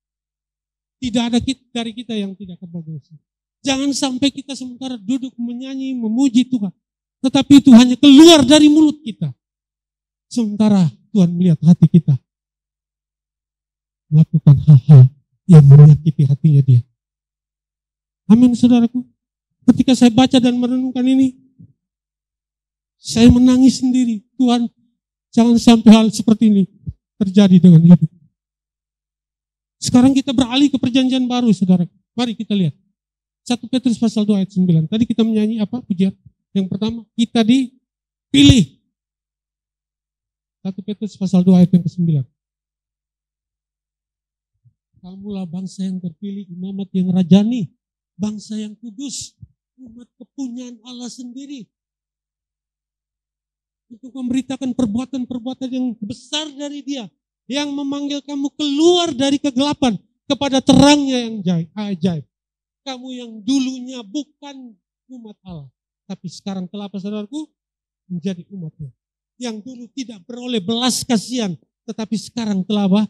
Tidak ada dari kita yang tidak kebal dosa. Jangan sampai kita sementara duduk menyanyi, memuji Tuhan. Tetapi itu hanya keluar dari mulut kita. Sementara Tuhan melihat hati kita. Melakukan hal-hal yang menyakiti hatinya dia. Amin saudaraku. Ketika saya baca dan merenungkan ini, saya menangis sendiri. Tuhan, jangan sampai hal seperti ini terjadi dengan hidup. Sekarang kita beralih ke perjanjian baru, saudara. Mari kita lihat. 1 Petrus pasal 2 ayat 9. Tadi kita menyanyi apa pujian? Yang pertama, kita dipilih. 1 Petrus pasal 2 ayat yang ke-9. Kamulah bangsa yang terpilih, imamat yang rajani, bangsa yang kudus, umat kepunyaan Allah sendiri. Untuk memberitakan perbuatan-perbuatan yang besar dari Dia, yang memanggil kamu keluar dari kegelapan kepada terangnya yang ajaib. Kamu yang dulunya bukan umat Allah, tapi sekarang telah apa saudaraku? Menjadi umatnya. Yang dulu tidak beroleh belas kasihan, tetapi sekarang telah apa?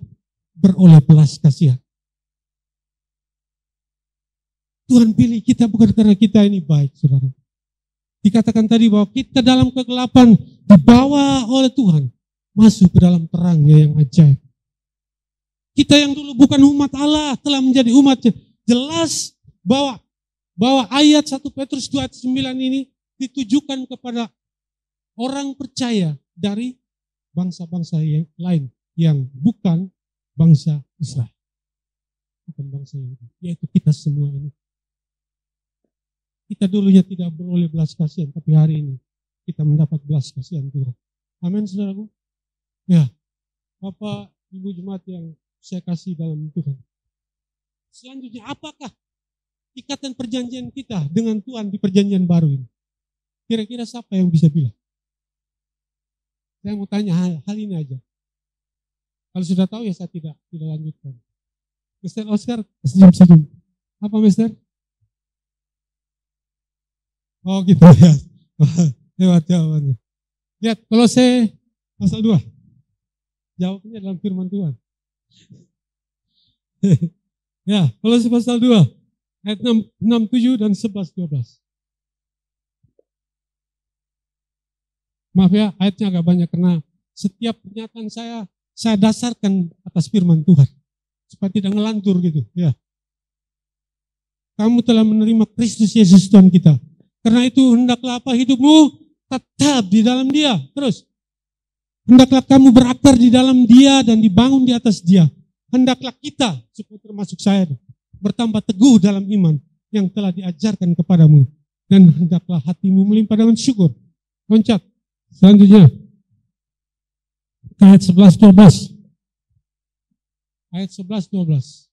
Beroleh belas kasihan. Tuhan pilih kita bukan karena kita ini baik, saudara. Dikatakan tadi bahwa kita dalam kegelapan dibawa oleh Tuhan masuk ke dalam terangnya yang ajaib. Kita yang dulu bukan umat Allah telah menjadi umatnya. Jelas bahwa ayat 1 Petrus 2 ayat 9 ini ditujukan kepada orang percaya dari bangsa-bangsa yang lain yang bukan bangsa Israel. Bukan bangsa Yahudi, yaitu kita semua ini. Kita dulunya tidak beroleh belas kasihan, tapi hari ini kita mendapat belas kasihan Tuhan. Amin saudaraku. Ya, Bapak, Ibu Jemaat yang saya kasih dalam Tuhan. Selanjutnya, apakah ikatan perjanjian kita dengan Tuhan di perjanjian baru ini? Kira-kira siapa yang bisa bilang? Saya mau tanya hal ini aja. Kalau sudah tahu ya saya tidak lanjutkan. Mr. Oscar, senyum-senyum. Apa Mr.? Oh gitu ya. Lewat jawabannya. Lihat, Kolose pasal 2. Jawabnya dalam firman Tuhan. Ya, Kolose pasal 2. Ayat 6, 7 dan 11, 12. Maaf ya, ayatnya agak banyak karena setiap pernyataan saya dasarkan atas firman Tuhan. Supaya tidak ngelantur gitu. Ya. Kamu telah menerima Kristus Yesus Tuhan kita. Karena itu hendaklah apa hidupmu tetap di dalam Dia. Terus. Hendaklah kamu berakar di dalam Dia dan dibangun di atas Dia. Hendaklah kita, supaya termasuk saya, bertambah teguh dalam iman yang telah diajarkan kepadamu. Dan hendaklah hatimu melimpah dengan syukur. Loncat. Selanjutnya. Ayat 11-12. Ayat 11-12.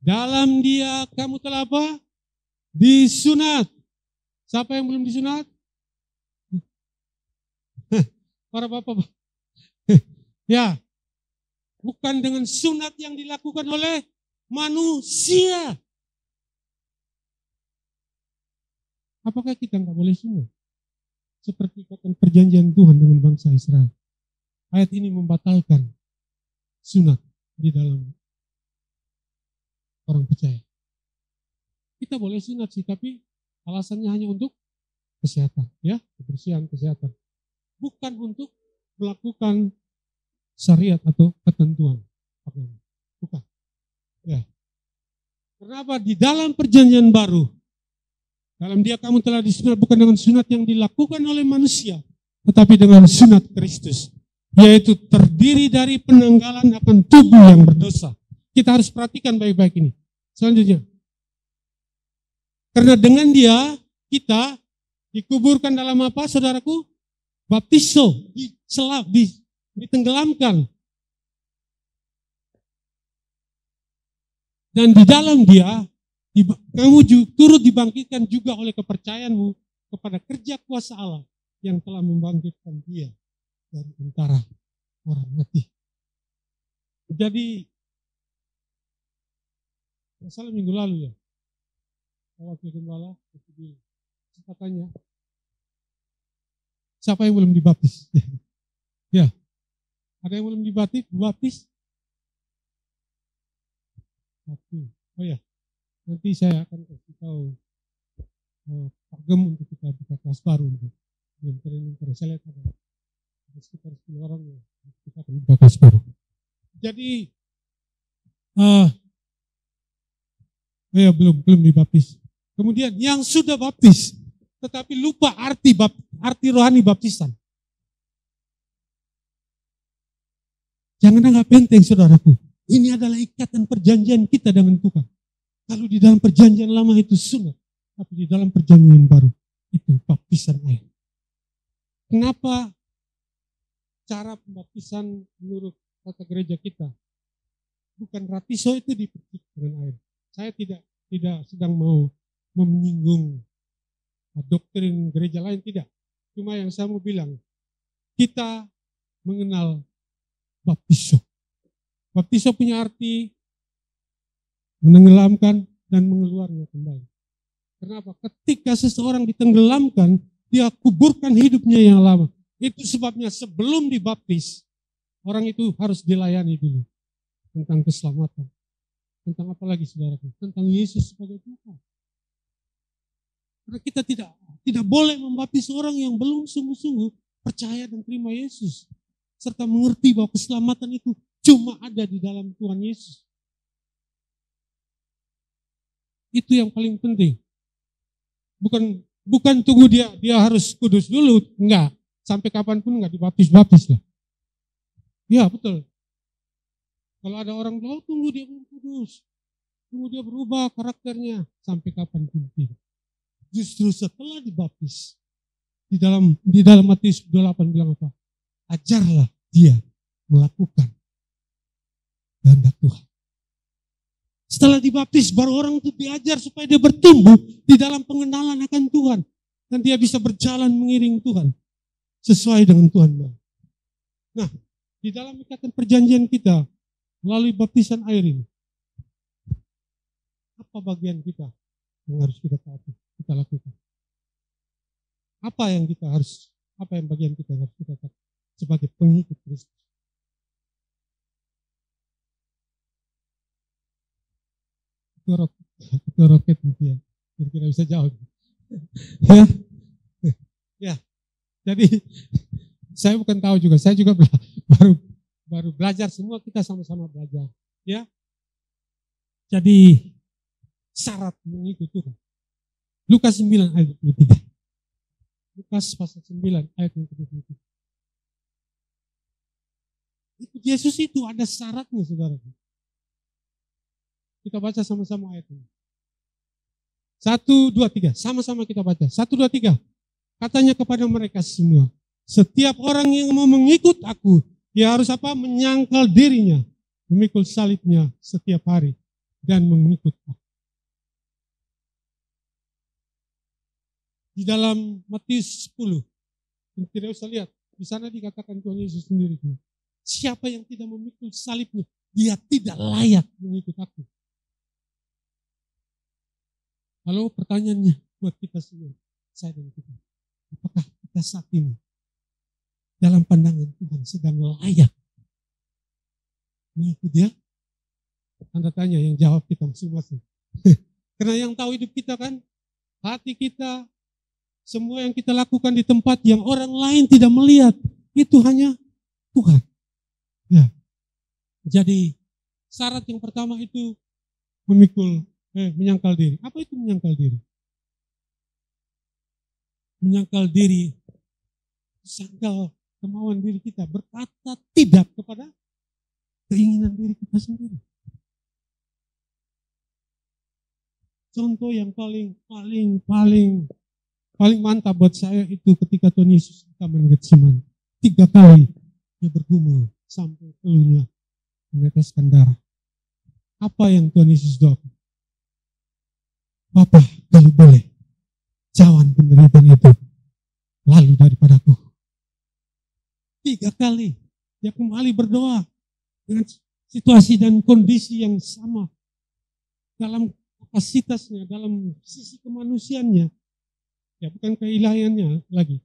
Dalam Dia kamu telah apa? Disunat. Siapa yang belum disunat? Para bapak. Ya. Bukan dengan sunat yang dilakukan oleh manusia. Apakah kita enggak boleh sunat? Seperti ikatan perjanjian Tuhan dengan bangsa Israel. Ayat ini membatalkan sunat di dalam orang percaya. Kita boleh sunat sih, tapi alasannya hanya untuk kesehatan, ya, kebersihan, kesehatan. Bukan untuk melakukan syariat atau ketentuan. Bukan. Ya. Kenapa? Di dalam perjanjian baru, dalam Dia kamu telah disunat bukan dengan sunat yang dilakukan oleh manusia, tetapi dengan sunat Kristus, yaitu terdiri dari penanggalan akan tubuh yang berdosa. Kita harus perhatikan baik-baik ini. Selanjutnya. Karena dengan Dia, kita dikuburkan dalam apa, saudaraku? Baptiso, ditenggelamkan. Dan di dalam Dia, kamu turut dibangkitkan juga oleh kepercayaanmu kepada kerja kuasa Allah yang telah membangkitkan Dia dari antara orang mati. Jadi, masalah minggu lalu ya, wakil gembala, saya tanya, siapa yang belum dibaptis? Ya, ada yang belum dibaptis? Satu. Oh ya, nanti saya akan kasih tahu Pak Gem untuk kita buka kelas baru untuk training. Saya lihat ada sekitar 10 orang yang kita akan buka kelas baru. Jadi belum dibaptis. Kemudian yang sudah baptis tetapi lupa arti rohani baptisan. Jangan anggap enteng saudaraku. Ini adalah ikatan perjanjian kita dengan Tuhan. Kalau di dalam perjanjian lama itu sunat, tapi di dalam perjanjian baru itu baptisan air. Kenapa cara pembaptisan menurut tata gereja kita bukan ratiso itu dipercik dengan air? Saya tidak sedang mau menyinggung doktrin gereja lain, tidak. Cuma yang saya mau bilang, kita mengenal baptiso. Baptiso punya arti menenggelamkan dan mengeluarnya kembali. Kenapa? Ketika seseorang ditenggelamkan, dia kuburkan hidupnya yang lama. Itu sebabnya sebelum dibaptis, orang itu harus dilayani dulu tentang keselamatan. Tentang apa lagi saudaraku? Tentang Yesus sebagai Tuhan. Karena kita tidak boleh membaptis orang yang belum sungguh-sungguh percaya dan terima Yesus. Serta mengerti bahwa keselamatan itu cuma ada di dalam Tuhan Yesus. Itu yang paling penting. Bukan tunggu dia harus kudus dulu. Enggak. Sampai kapanpun enggak dibaptis-baptis lah. Ya betul. Kalau ada orang bilang, tunggu dia belum kudus. Tunggu dia berubah karakternya. Sampai kapanpun tidak. Justru setelah dibaptis. Di dalam Matius 28 bilang apa? Ajarlah dia melakukan kehendak Tuhan. Setelah dibaptis, baru orang itu diajar supaya dia bertumbuh di dalam pengenalan akan Tuhan. Dan dia bisa berjalan mengiring Tuhan. Sesuai dengan Tuhan. Nah, di dalam ikatan perjanjian kita, melalui baptisan air ini, apa bagian kita yang harus kita taati, kita lakukan? Apa yang bagian kita yang harus kita taati sebagai pengikut Kristus? Ketua roket ya, kira-kira bisa jawab. Ya, jadi saya bukan tahu juga, saya juga baru belajar, semua kita sama-sama belajar. Ya, jadi syarat mengikut Tuhan. Lukas 9 ayat 23. Lukas pasal 9 ayat 23. Ikut Yesus itu ada syaratnya, saudara. Kita baca sama-sama ayat ini. 1, 2, 3. Sama-sama kita baca. 1, 2, 3. Katanya kepada mereka semua, setiap orang yang mau mengikut aku, dia harus apa? Menyangkal dirinya, memikul salibnya setiap hari, dan mengikut aku. Di dalam Matius 10, tidak usah lihat, di sana dikatakan Tuhan Yesus sendiri. Siapa yang tidak memikul salibnya, dia tidak layak mengikut aku. Lalu pertanyaannya buat kita semua, saya dan kita, apakah kita saat ini dalam pandangan Tuhan sedang layak mengikut dia? Tanda tanya, yang jawab kita masing-masing. Karena yang tahu hidup kita kan, hati kita, semua yang kita lakukan di tempat yang orang lain tidak melihat, itu hanya Tuhan. Ya. Jadi syarat yang pertama itu menyangkal diri. Apa itu menyangkal diri? Menyangkal diri, sangkal kemauan diri kita, berkata tidak kepada keinginan diri kita sendiri. Contoh yang paling mantap buat saya itu ketika Tuhan Yesus di Taman Getsemani. 3 kali dia bergumul sampai telunya meneteskan darah. Apa yang Tuhan Yesus doakan? Bapa, kalau boleh, jauhan penderitaan itu lalu daripadaku. 3 kali dia kembali berdoa dengan situasi dan kondisi yang sama dalam kapasitasnya, dalam sisi kemanusiaannya. Ya bukan keilahiannya lagi.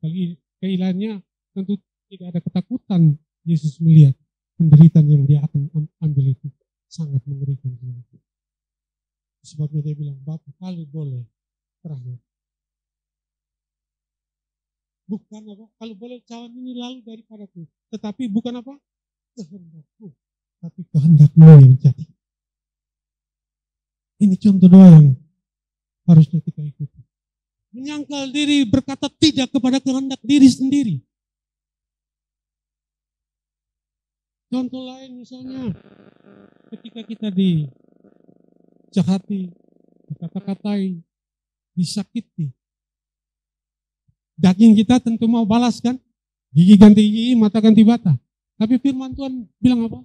Keilahiannya tentu tidak ada ketakutan. Yesus melihat penderitaan yang dia akan ambil itu sangat mengerikan. Sebabnya dia bilang, Bapak kalau boleh terakhir, Bukan apa, kalau boleh cawan ini lalu daripadaku. Tetapi bukan apa? Kehendakku. Tapi kehendakmu yang jadi. Ini contoh doa yang harusnya kita ikuti. Menyangkal diri, berkata tidak kepada kehendak diri sendiri. Contoh lain misalnya, ketika kita dijahati, dikata-katai, disakiti. Daging kita tentu mau balas kan? Gigi ganti gigi, mata ganti mata. Tapi firman Tuhan bilang apa?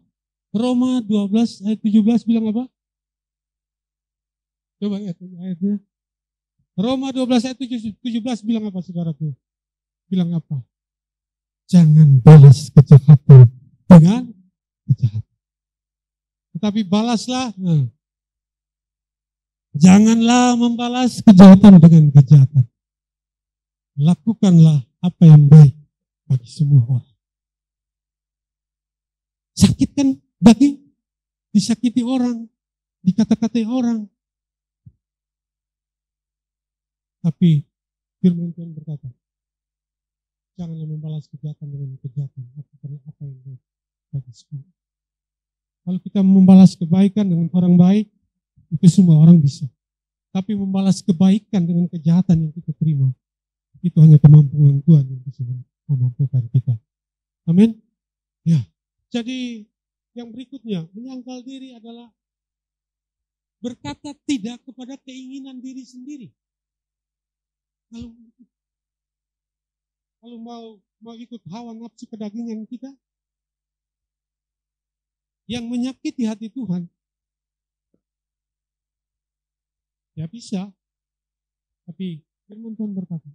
Roma 12 ayat 17 bilang apa? Coba lihat ayatnya. Roma 12 ayat 17 bilang apa saudaraku? Bilang apa? Jangan balas kejahatan dengan kejahatan. Tetapi balaslah. Janganlah membalas kejahatan dengan kejahatan. Lakukanlah apa yang baik bagi semua orang. Sakit kan daging? Disakiti orang, dikata-katai orang. Tapi firman Tuhan berkata, janganlah membalas kejahatan dengan kejahatan. Lakukanlah apa yang baik bagi semua. Kalau kita membalas kebaikan dengan orang baik, itu semua orang bisa. Tapi membalas kebaikan dengan kejahatan yang kita terima, itu hanya kemampuan Tuhan yang bisa memampukan kita. Amin. Ya. Jadi yang berikutnya, menyangkal diri adalah berkata tidak kepada keinginan diri sendiri. Kalau mau ikut hawa nafsu kedagingan kita, yang menyakiti hati Tuhan, ya bisa. Tapi firman Tuhan berkata,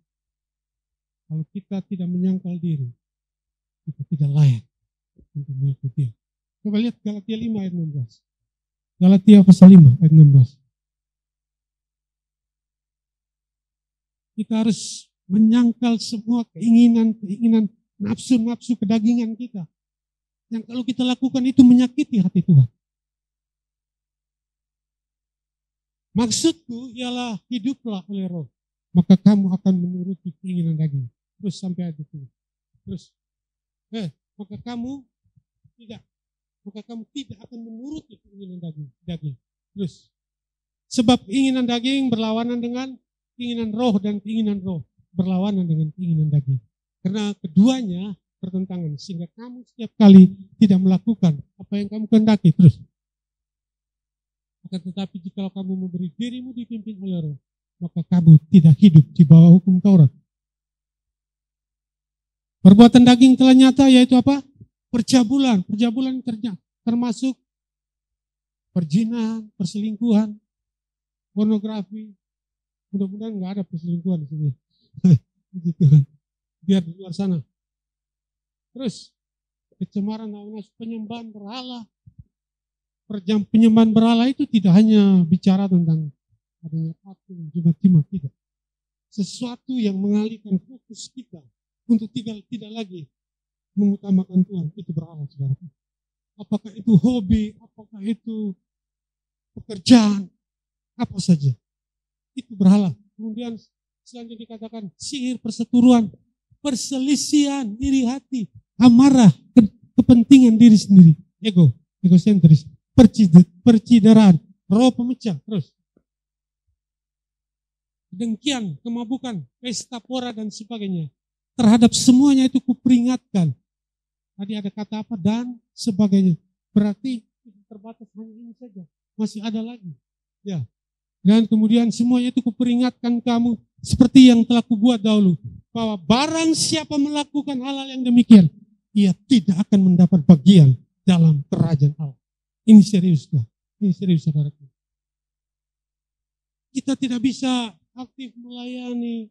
kalau kita tidak menyangkal diri, kita tidak layak untuk mengikuti. Coba lihat Galatia 5 ayat 16. Galatia pasal 5 ayat 16. Kita harus menyangkal semua keinginan nafsu-nafsu kedagingan kita. Yang kalau kita lakukan itu menyakiti hati Tuhan. Maksudku ialah hiduplah oleh roh. Maka kamu akan menuruti keinginan daging. Terus sampai ayat itu. Terus, maka kamu tidak akan menuruti keinginan daging. Terus, sebab keinginan daging berlawanan dengan keinginan roh dan keinginan roh berlawanan dengan keinginan daging. Karena keduanya bertentangan sehingga kamu setiap kali tidak melakukan apa yang kamu kehendaki. Terus, akan tetapi jika kamu memberi dirimu dipimpin oleh roh, maka kamu tidak hidup di bawah hukum Taurat. Perbuatan daging telah nyata, yaitu apa? Percabulan. Percabulan termasuk perzinahan, perselingkuhan, pornografi. Mudah-mudahan nggak ada perselingkuhan di sini. Begitu kan. Biar di luar sana. Terus kecemaran hawa nafsu, penyembahan berhala. Penyembahan berhala itu tidak hanya bicara tentang adanya patung, jimat-jimat, tidak. Sesuatu yang mengalihkan fokus kita untuk tidak lagi mengutamakan Tuhan, itu berhala, saudara. Apakah itu hobi, apakah itu pekerjaan, apa saja, itu berhala. Kemudian selanjutnya dikatakan sihir, perseteruan, perselisihan, iri hati, amarah, kepentingan diri sendiri, egosentris, percideraan, roh pemecah, terus dengkian, kemabukan, pesta pora dan sebagainya. Terhadap semuanya itu kuperingatkan. Tadi ada kata apa? Dan sebagainya. Berarti terbatas hanya ini saja. Masih ada lagi. Ya. Dan kemudian semuanya itu kuperingatkan kamu seperti yang telah kubuat dahulu. Bahwa barang siapa melakukan hal-hal yang demikian, ia tidak akan mendapat bagian dalam kerajaan Allah. Ini serius Tuhan. Ini serius saudaraku. Kita tidak bisa aktif melayani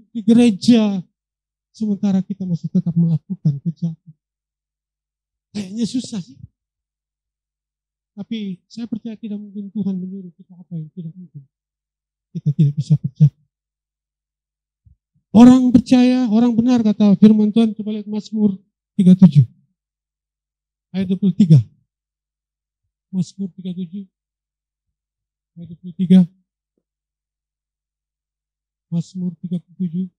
di gereja sementara kita masih tetap melakukan kejahatan. Kayaknya susah sih. Tapi saya percaya tidak mungkin Tuhan menyuruh kita apa yang tidak mungkin. Kita tidak bisa percaya. Orang percaya, orang benar kata firman Tuhan. Coba lihat Mazmur 37 ayat 23. Mazmur 37 ayat 23. Mazmur 37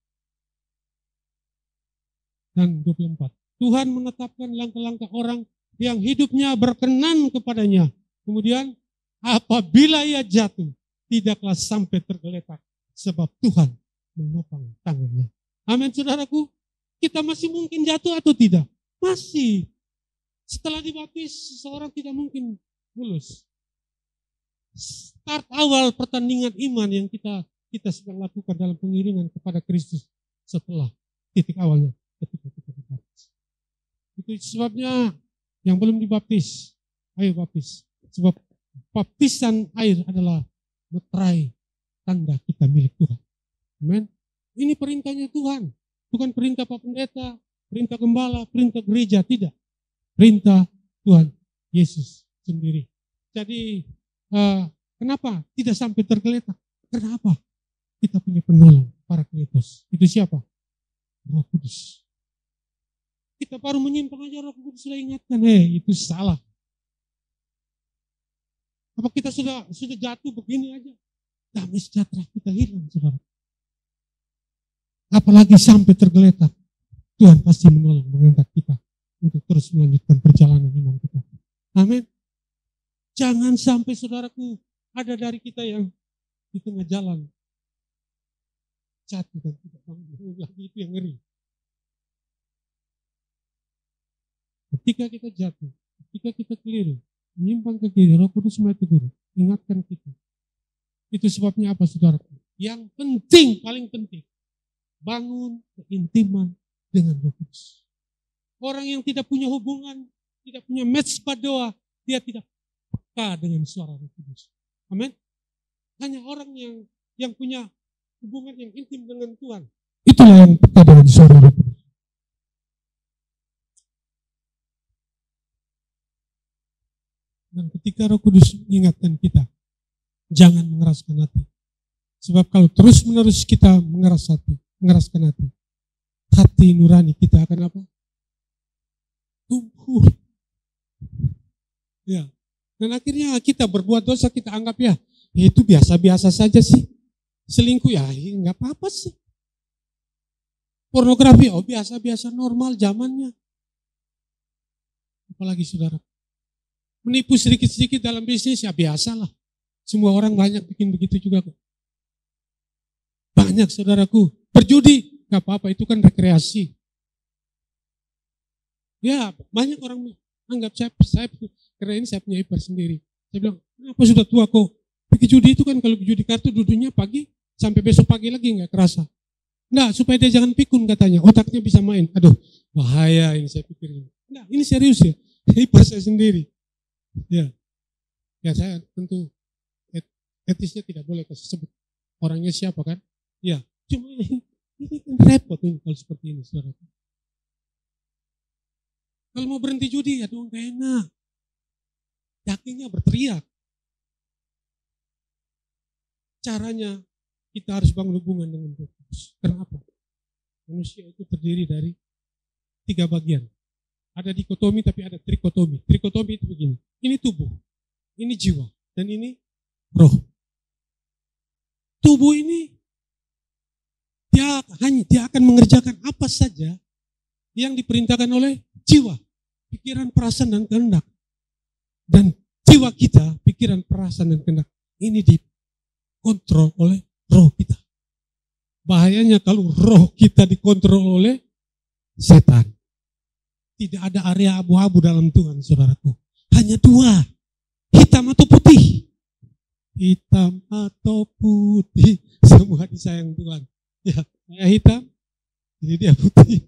dan 24. Tuhan menetapkan langkah-langkah orang yang hidupnya berkenan kepadanya. Kemudian apabila ia jatuh, tidaklah sampai tergeletak, sebab Tuhan menopang tangannya. Amin, saudaraku. Kita masih mungkin jatuh atau tidak? Masih. Setelah dibaptis, seseorang tidak mungkin mulus. Start awal pertandingan iman yang kita sedang lakukan dalam pengiringan kepada Kristus setelah titik awalnya ketika kita dibaptis. Itu sebabnya yang belum dibaptis, ayo baptis. Sebab baptisan air adalah meterai tanda kita milik Tuhan. Amin. Ini perintahnya Tuhan. Bukan perintah Pak Pendeta, perintah gembala, perintah gereja, tidak. Perintah Tuhan Yesus sendiri. Jadi kenapa tidak sampai tergeletak? Kenapa? Kita punya penolong, Parakletos. Itu siapa? Roh Kudus. Kita baru menyimpang aja, Roh Kudus sudah ingatkan, itu salah. Apa kita sudah jatuh begini aja? Damai sejahtera kita hilang, saudara. Apalagi sampai tergeletak, Tuhan pasti menolong, mengangkat kita untuk terus melanjutkan perjalanan iman kita. Amin. Jangan sampai saudaraku ada dari kita yang di tengah jalan jatuh dan tidak bangun lagi, itu yang ngeri. Ketika kita jatuh, ketika kita keliru, menyimpang ke kiri, Roh Kudus mulai tegur, ingatkan kita. Itu sebabnya apa, saudaraku? Yang penting, paling penting, bangun keintiman dengan Roh Kudus. Orang yang tidak punya hubungan, tidak punya mezbah doa, dia tidak peka dengan suara Roh Kudus. Amin. Hanya orang yang punya hubungan yang intim dengan Tuhan, itulah yang peka dengan suara Roh Kudus. Dan ketika Roh Kudus mengingatkan kita, jangan mengeraskan hati. Sebab kalau terus-menerus kita mengeraskan hati nurani kita akan apa? Tumbuh. Ya. Dan akhirnya kita berbuat dosa, kita anggap ya itu biasa-biasa saja sih. Selingkuh ya enggak apa-apa sih. Pornografi, biasa-biasa normal zamannya. Apalagi saudara, menipu sedikit-sedikit dalam bisnis ya biasalah. Semua orang banyak bikin begitu juga kok. Banyak saudaraku, berjudi, gak apa-apa, itu kan rekreasi. Ya, banyak orang anggap saya karena ini saya punya ipar sendiri. Saya bilang, kenapa sudah tua kok? Pergi judi itu kan kalau judi kartu duduknya pagi, sampai besok pagi lagi gak kerasa. Enggak, supaya dia jangan pikun katanya, otaknya bisa main. Aduh, bahaya ini saya pikir. Enggak, ini serius ya, ipar saya sendiri. Ya saya tentu etisnya tidak boleh kasih sebut orangnya siapa kan. Ya, cuma ini kan repot ini kalau seperti ini, saudara. Kalau mau berhenti judi, aduh gak enak. Yakinnya berteriak. Caranya kita harus bangun hubungan dengan Tuhan. Kenapa? Manusia itu terdiri dari 3 bagian. Ada dikotomi tapi ada trikotomi. Trikotomi itu begini. Ini tubuh, ini jiwa, dan ini roh. Tubuh ini dia akan mengerjakan apa saja yang diperintahkan oleh jiwa, pikiran, perasaan, dan kehendak. Dan jiwa kita, pikiran, perasaan, dan kehendak ini dikontrol oleh roh kita. Bahayanya kalau roh kita dikontrol oleh setan. Tidak ada area abu-abu dalam Tuhan, saudaraku. Hanya 2, hitam atau putih. Hitam atau putih, semua disayang Tuhan. Ya, saya hitam, jadi dia putih.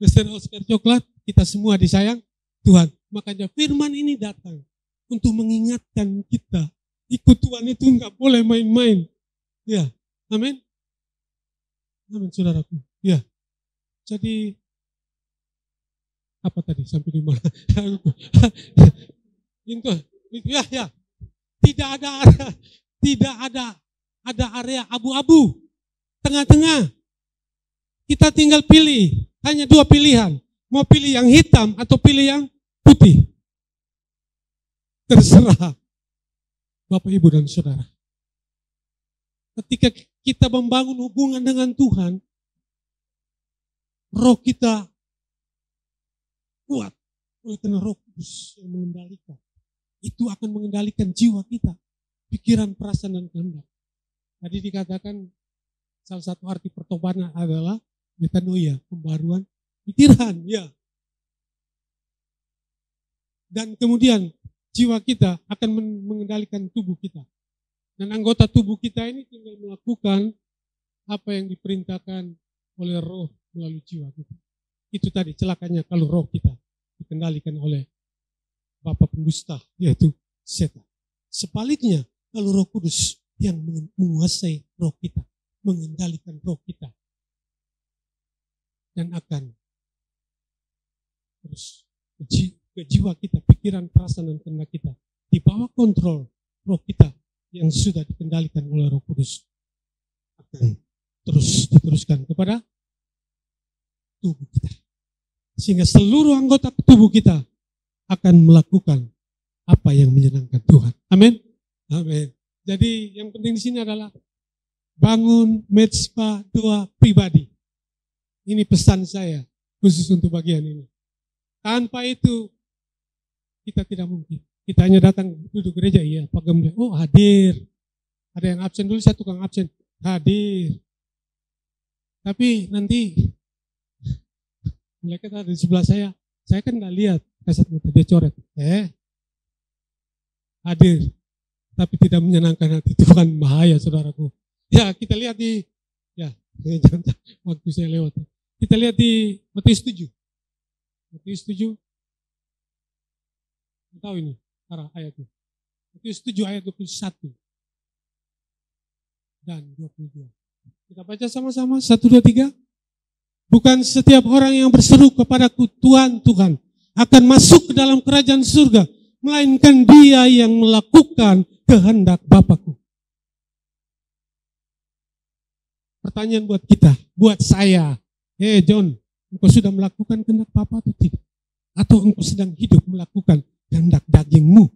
Mr. Oscar coklat, kita semua disayang Tuhan. Makanya firman ini datang untuk mengingatkan kita, ikut Tuhan itu enggak boleh main-main. Ya, amin. Amin, saudaraku. Ya, jadi apa tadi sampai di mana? Ya. Tidak ada area abu-abu. Tengah-tengah. Kita tinggal pilih, hanya 2 pilihan. Mau pilih yang hitam atau pilih yang putih. Terserah Bapak, Ibu, dan Saudara. Ketika kita membangun hubungan dengan Tuhan, roh kita kuat. Oleh karena Roh Kudus yang mengendalikan. Itu akan mengendalikan jiwa kita, pikiran, perasaan, dan kehendak. Tadi dikatakan salah satu arti pertobatan adalah metanoia, pembaruan pikiran. Ya. Dan kemudian jiwa kita akan mengendalikan tubuh kita. Dan anggota tubuh kita ini tinggal melakukan apa yang diperintahkan oleh roh melalui jiwa kita. Itu tadi celakanya kalau roh kita dikendalikan oleh bapa pendusta, yaitu setan. Sebaliknya, kalau Roh Kudus yang menguasai roh kita, mengendalikan roh kita, dan akan terus ke jiwa kita, pikiran, perasaan, dan kehendak kita, di bawah kontrol roh kita yang sudah dikendalikan oleh Roh Kudus, akan terus diteruskan kepada tubuh kita. Sehingga seluruh anggota tubuh kita akan melakukan apa yang menyenangkan Tuhan. Amin. Amin. Jadi yang penting di sini adalah bangun mezbah doa pribadi. Ini pesan saya khusus untuk bagian ini. Tanpa itu kita tidak mungkin. Kita hanya datang duduk gereja, iya Pak Gemde, oh hadir. Ada yang absen dulu, saya tukang absen, hadir. Tapi nanti mereka ada di sebelah saya kan nggak lihat kasat mata dia coret. Hadir, tapi tidak menyenangkan hati Tuhan, bahaya saudaraku. Ya kita lihat di, jangan waktu saya lewat. Kita lihat di Matius 7. Matius 7, tahu ini arah ayatnya. Matius 7 ayat 21 dan 22. Kita baca sama-sama, 1, 2, 3. Bukan setiap orang yang berseru kepadaku Tuhan, Tuhan akan masuk ke dalam kerajaan surga, melainkan dia yang melakukan kehendak Bapakku. Pertanyaan buat kita, buat saya. John, engkau sudah melakukan kehendak Bapa atau tidak? Atau engkau sedang hidup melakukan kehendak dagingmu?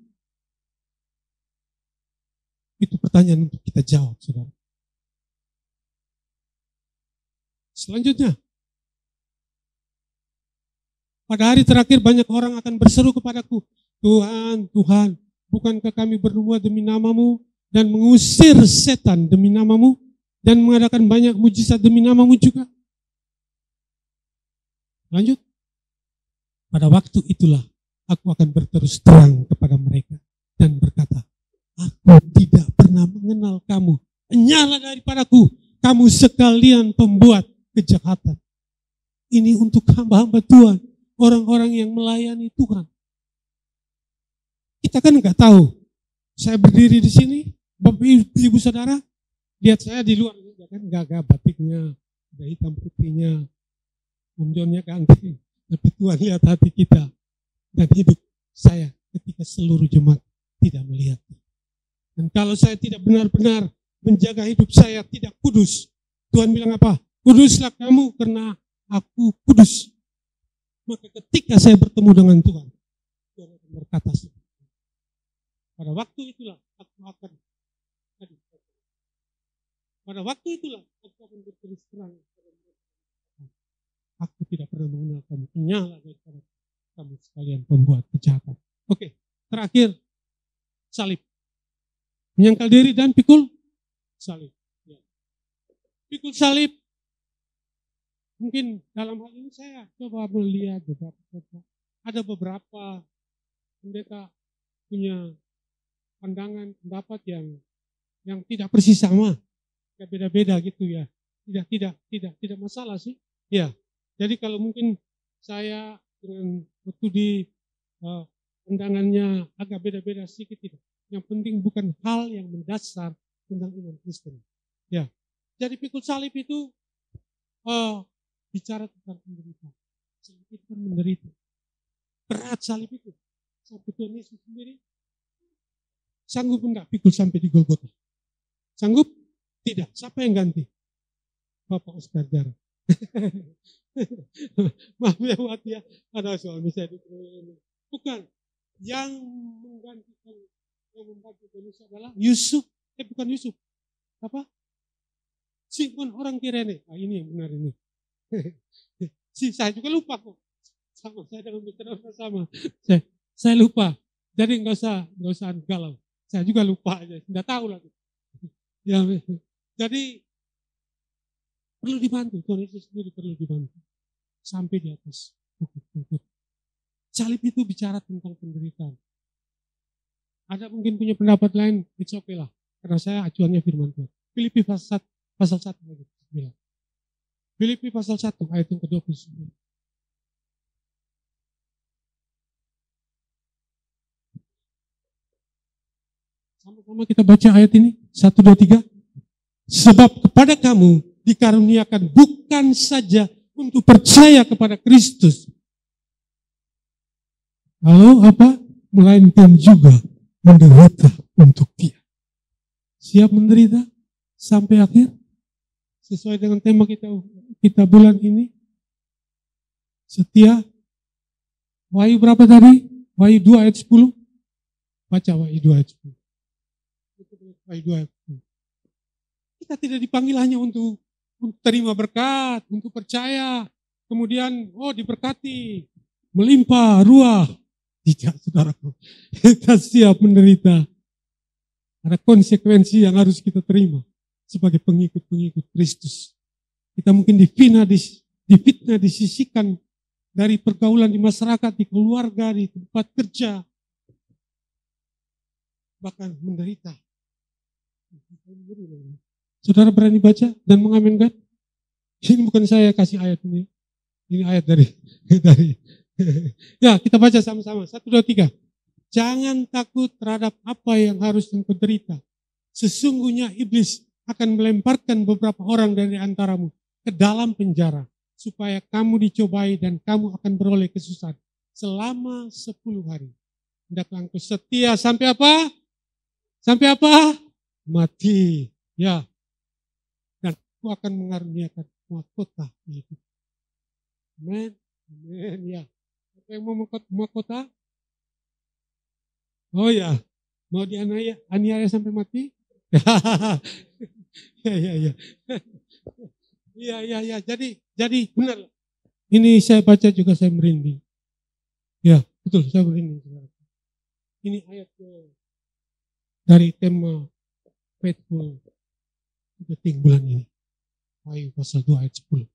Itu pertanyaan untuk kita jawab, saudara. Selanjutnya, pada hari terakhir banyak orang akan berseru kepadaku, Tuhan, Tuhan, bukankah kami bernubuat demi namamu dan mengusir setan demi namamu dan mengadakan banyak mujizat demi namamu juga? Lanjut. Pada waktu itulah aku akan berterus terang kepada mereka dan berkata, aku tidak pernah mengenal kamu. Enyahlah daripadaku, kamu sekalian pembuat kejahatan. Ini untuk hamba-hamba Tuhan, orang-orang yang melayani Tuhan. Kita kan nggak tahu. Saya berdiri di sini, Bapak Ibu Saudara, lihat saya di luar, kan gagah batiknya, ada hitam putihnya, umjonnya ganti. Tapi Tuhan lihat hati kita dan hidup saya ketika seluruh jemaat tidak melihat. Dan kalau saya tidak benar-benar menjaga hidup saya tidak kudus, Tuhan bilang apa? Kuduslah kamu karena aku kudus. Maka ketika saya bertemu dengan Tuhan, Tuhan akan berkata, pada waktu itulah aku akan berterus terang. Aku tidak pernah mengenal kamu. Enyahlah daripada kamu sekalian pembuat kejahatan. Oke, terakhir salib. Menyangkal diri dan pikul salib. Ya. Pikul salib. Mungkin dalam hal ini saya coba melihat ada beberapa pendeta punya pandangan, pendapat yang tidak persis sama, beda-beda gitu ya. Tidak masalah sih. Ya. Jadi kalau mungkin saya dengan waktu di pandangannya agak beda-beda sedikit tidak. Yang penting bukan hal yang mendasar tentang iman Kristen. Ya. Jadi pikul salib itu bicara tentang penderitaan. Salib itu kan menderita. Berat salib itu. Sampai Tuhan Yesus sendiri sanggup enggak pikul sampai di Golgota? Sanggup? Tidak. Siapa yang ganti? Bapak Oscar Jarot. Maaf ya buat ya, ada suami saya di bukan yang menggantikan, yang membantu Yesus adalah Yusuf, bukan Yusuf, apa? Simon orang Kirene. Ini yang benar ini. Saya juga lupa kok. Sama saya dengan saudara sama. Saya lupa. Jadi nggak usah galau. Saya juga lupa aja. Nggak tahu lagi. Ya, jadi perlu dibantu. Tuhan Yesus sendiri perlu dibantu. Sampai di atas bukit-bukit. Salib itu bicara tentang penderitaan. Ada mungkin punya pendapat lain, it's okay lah. Karena saya acuannya firman Tuhan. Filipi pasal 1 lagi. Filipi pasal 1 ayat yang ke-29. Sama-sama kita baca ayat ini. 1, 2, 3. Sebab kepada kamu dikaruniakan bukan saja untuk percaya kepada Kristus. Lalu apa? Melainkan juga menderita untuk Dia. Siap menderita sampai akhir? Sesuai dengan tema kita bulan ini. Setia. Wahyu berapa tadi? Wahyu 2 ayat 10. Baca Wahyu 2 ayat 10. Kita tidak dipanggil hanya untuk terima berkat, untuk percaya, kemudian diberkati, melimpah, ruah. Tidak, saudaraku. Kita siap menderita. Ada konsekuensi yang harus kita terima sebagai pengikut-pengikut Kristus. Kita mungkin difitnah, disisihkan dari pergaulan di masyarakat, di keluarga, di tempat kerja, bahkan menderita. Saudara berani baca dan mengaminkan? Ini bukan saya kasih ayat ini. Ini ayat dari ya, kita baca sama-sama. 1, 2, 3. Jangan takut terhadap apa yang harus engkau derita. Sesungguhnya iblis akan melemparkan beberapa orang dari antaramu ke dalam penjara, supaya kamu dicobai dan kamu akan beroleh kesusahan selama 10 hari. Hendaklah engkau setia sampai apa? Sampai apa? Mati. Ya. Dan aku akan mengaruniakan mahkota itu. Amin. Amin. Ya. Apa yang mau mahkota? Oh ya. Mau dianiaya sampai mati? Ya. Iya. Jadi benar. Ini saya baca juga saya merinding. Ya, betul, saya merinding. Ini ayat dari tema Faithful to the King bulan ini. Wahyu pasal 2 ayat 10.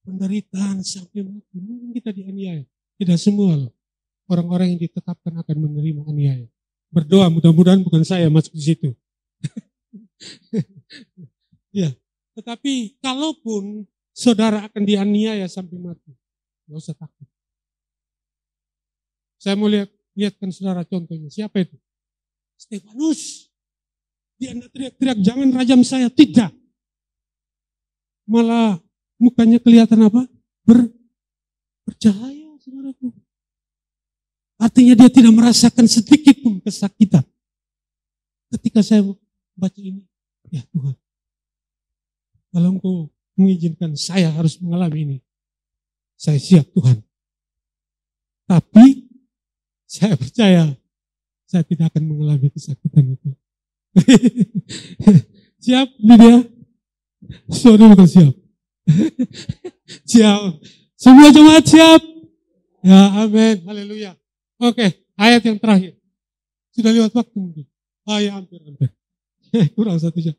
Penderitaan sampai mati. Mungkin kita dianiaya. Tidak semua loh. Orang-orang yang ditetapkan akan menerima aniaya. Berdoa, mudah-mudahan bukan saya masuk di situ. Ya, tetapi kalaupun saudara akan dianiaya sampai mati, nggak usah takut. Saya mau lihatkan saudara contohnya. Siapa itu? Stefanus. Dia tidak teriak-teriak, jangan rajam saya. Tidak. Malah mukanya kelihatan apa? Bercahaya, saudaraku. Artinya dia tidak merasakan sedikit pun kesakitan. Ketika saya baca ini, ya Tuhan, kalau Engkau mengizinkan saya harus mengalami ini, saya siap Tuhan. Tapi saya percaya saya tidak akan mengalami kesakitan itu. Siap, Lydia? Saudara bukan siap. Siap. Semua jemaat siap? Ya, amin. Haleluya. Oke, ayat yang terakhir. Sudah lewat waktu mungkin. Ya, hampir. Kurang 1 jam.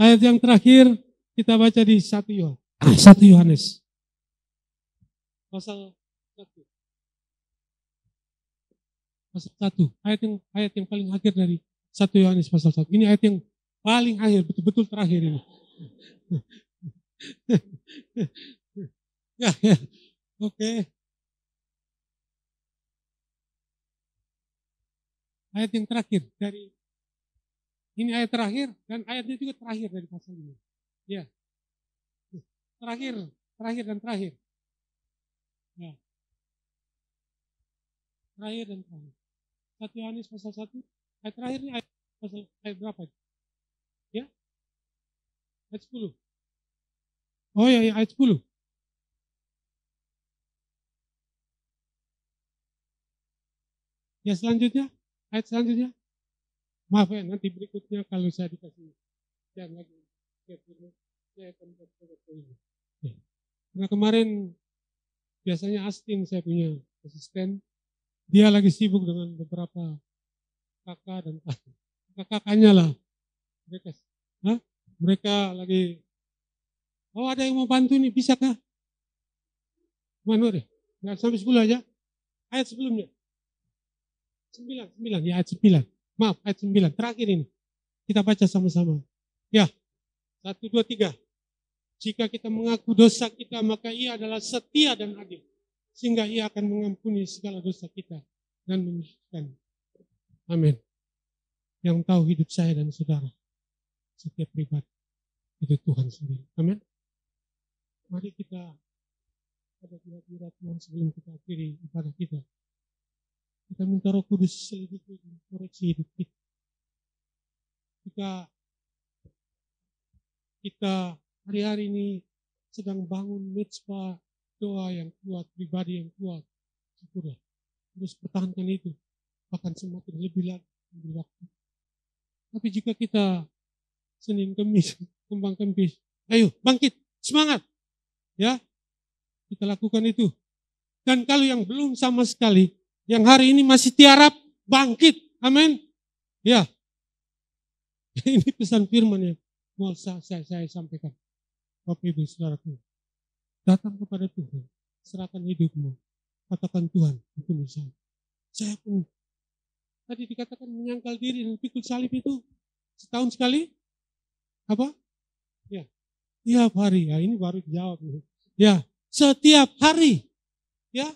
Ayat yang terakhir kita baca di 1 Yohanes. Pasal 1. Pasal 1. Ayat yang paling akhir dari 1 Yohanes pasal 1. Ini ayat yang paling akhir, betul-betul terakhir ini. Ya. Oke. Ayat yang terakhir dari ini ayat terakhir dan ayatnya juga terakhir dari pasal ini. Ya. Terakhir dan terakhir. Ya. Terakhir dan terakhir. 1 Yohanes pasal 1. Ayat terakhir ini ayat berapa? Ya? Ayat 10. Oh ya, ayat 10. Ya, selanjutnya. Ayat selanjutnya. Maaf ya, nanti berikutnya kalau saya dikasih. Jangan lagi. saya akan bertobat ini. Karena kemarin biasanya Astin saya punya asisten, dia lagi sibuk dengan beberapa kakak dan kakaknya lah. Mereka lagi, oh ada yang mau bantu nih, bisakah? Mana deh? Ya, sampai 10 aja. Ayat sebelumnya. 9, ya ayat 9. Maaf, ayat 9. Terakhir ini. Kita baca sama-sama. Ya, 1, 2, 3. Jika kita mengaku dosa kita, maka Ia adalah setia dan adil. Sehingga Ia akan mengampuni segala dosa kita dan menyucikan. Amin. Yang tahu hidup saya dan saudara, setiap pribadi, itu Tuhan sendiri. Amin. Mari kita pada hadirat Tuhan sebelum kita akhiri ibadah kita. Kita minta Roh Kudus selidiki dan koreksi hidup kita. Kita hari-hari ini sedang bangun mezbah doa yang kuat, pribadi yang kuat. Syukurlah. Terus pertahankan itu. Bahkan semakin lebih lagi ambil waktu. Tapi jika kita Senin Kemis, Kembang Kempis, ayo bangkit, semangat. Ya, kita lakukan itu. Dan kalau yang belum sama sekali, yang hari ini masih tiarap, bangkit. Amin. Ya. Ini pesan firman yang mau saya sampaikan. Bapak Ibu Saudaraku, datang kepada Tuhan, serahkan hidupmu, katakan Tuhan, ampuni saya. Saya pun tadi dikatakan menyangkal diri dan pikul salib itu setahun sekali? Apa? Ya, tiap hari. Ya, ini baru dijawab. Ya, setiap hari. Ya,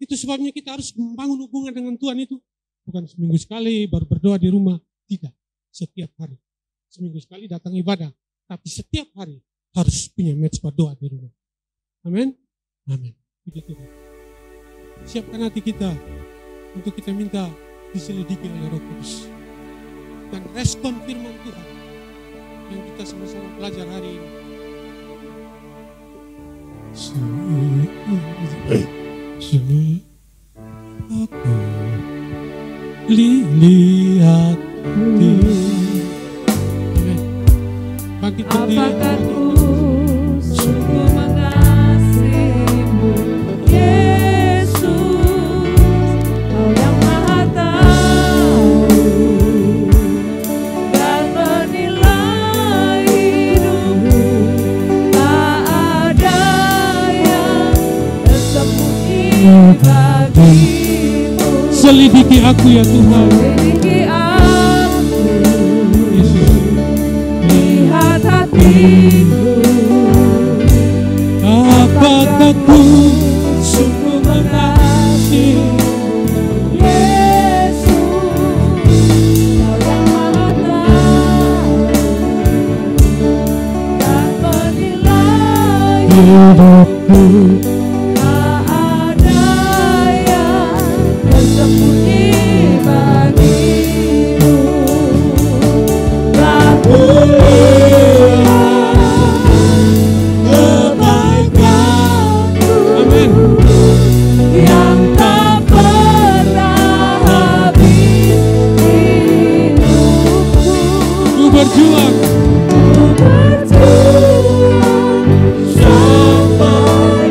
itu sebabnya kita harus membangun hubungan dengan Tuhan itu. Bukan seminggu sekali baru berdoa di rumah. Tidak, setiap hari. Seminggu sekali datang ibadah. Tapi setiap hari harus punya mezbah doa di rumah. Amin. Amin. Begitu. Siapkan hati kita untuk kita minta diselidiki oleh Roh Kudus. Dan respon firman Tuhan yang kita sama-sama belajar hari ini. Aku lihat bangkit berdiri. Apakah ku sungguh mengasihimu, Yesus, Kau yang Maha Tahu dan menilai hidupku. Tak ada yang tersembunyi bagimu. Selidiki aku ya Tuhan. Selidiki aku, lihat hatiku. Apakah ku sungguh mengasihimu, Yesus, Kau yang Maha Tahu dan menilai hidupku. tak ada yang tersembunyi bagimu. Aku Amin. yang tak pernah habis hidupku. Ku berjuang Ku berjuang sampai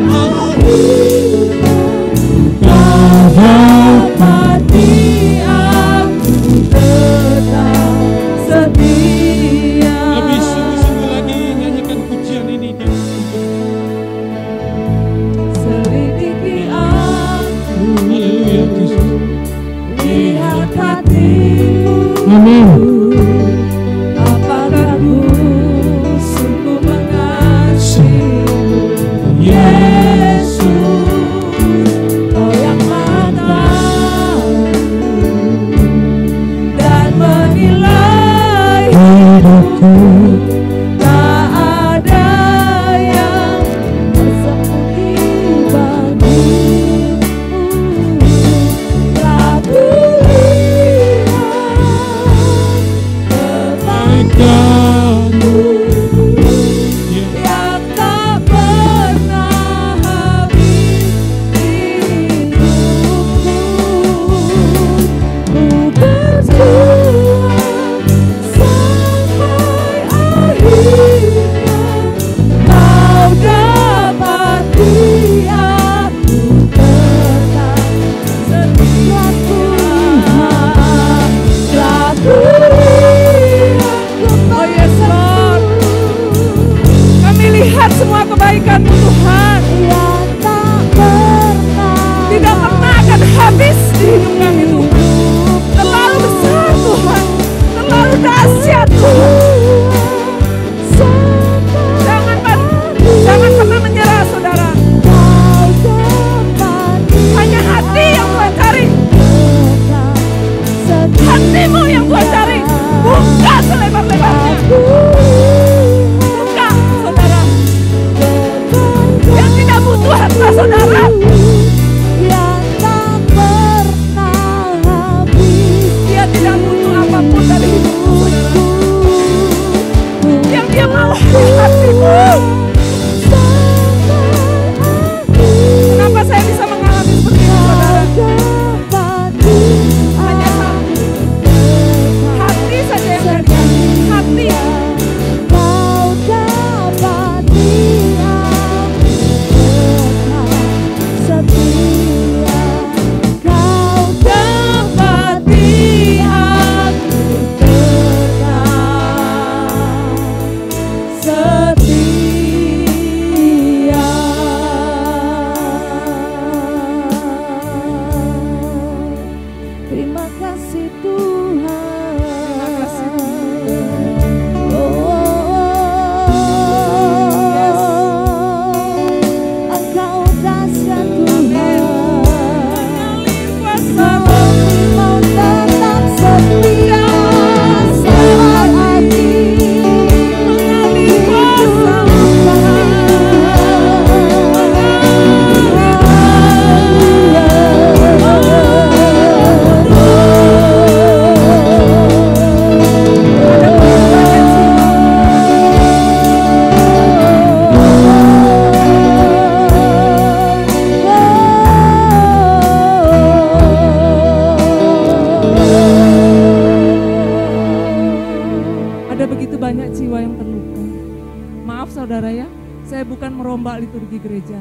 maaf saudara ya, saya bukan merombak liturgi gereja.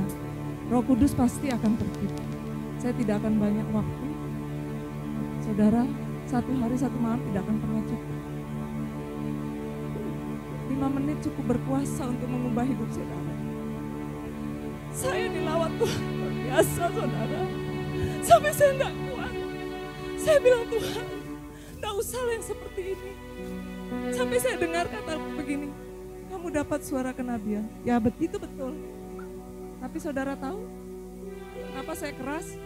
Roh Kudus pasti akan tertib. Saya tidak akan banyak waktu. Saudara, 1 hari 1 malam tidak akan pernah cukup. 5 menit cukup berkuasa untuk mengubah hidup saudara. Saya dilawat Tuhan luar biasa saudara. Sampai saya nggak kuat. Saya bilang Tuhan, nggak usah yang seperti ini. Sampai saya dengar kata begini, kamu dapat suara kenabian. Ya itu betul. Tapi saudara tahu kenapa saya keras?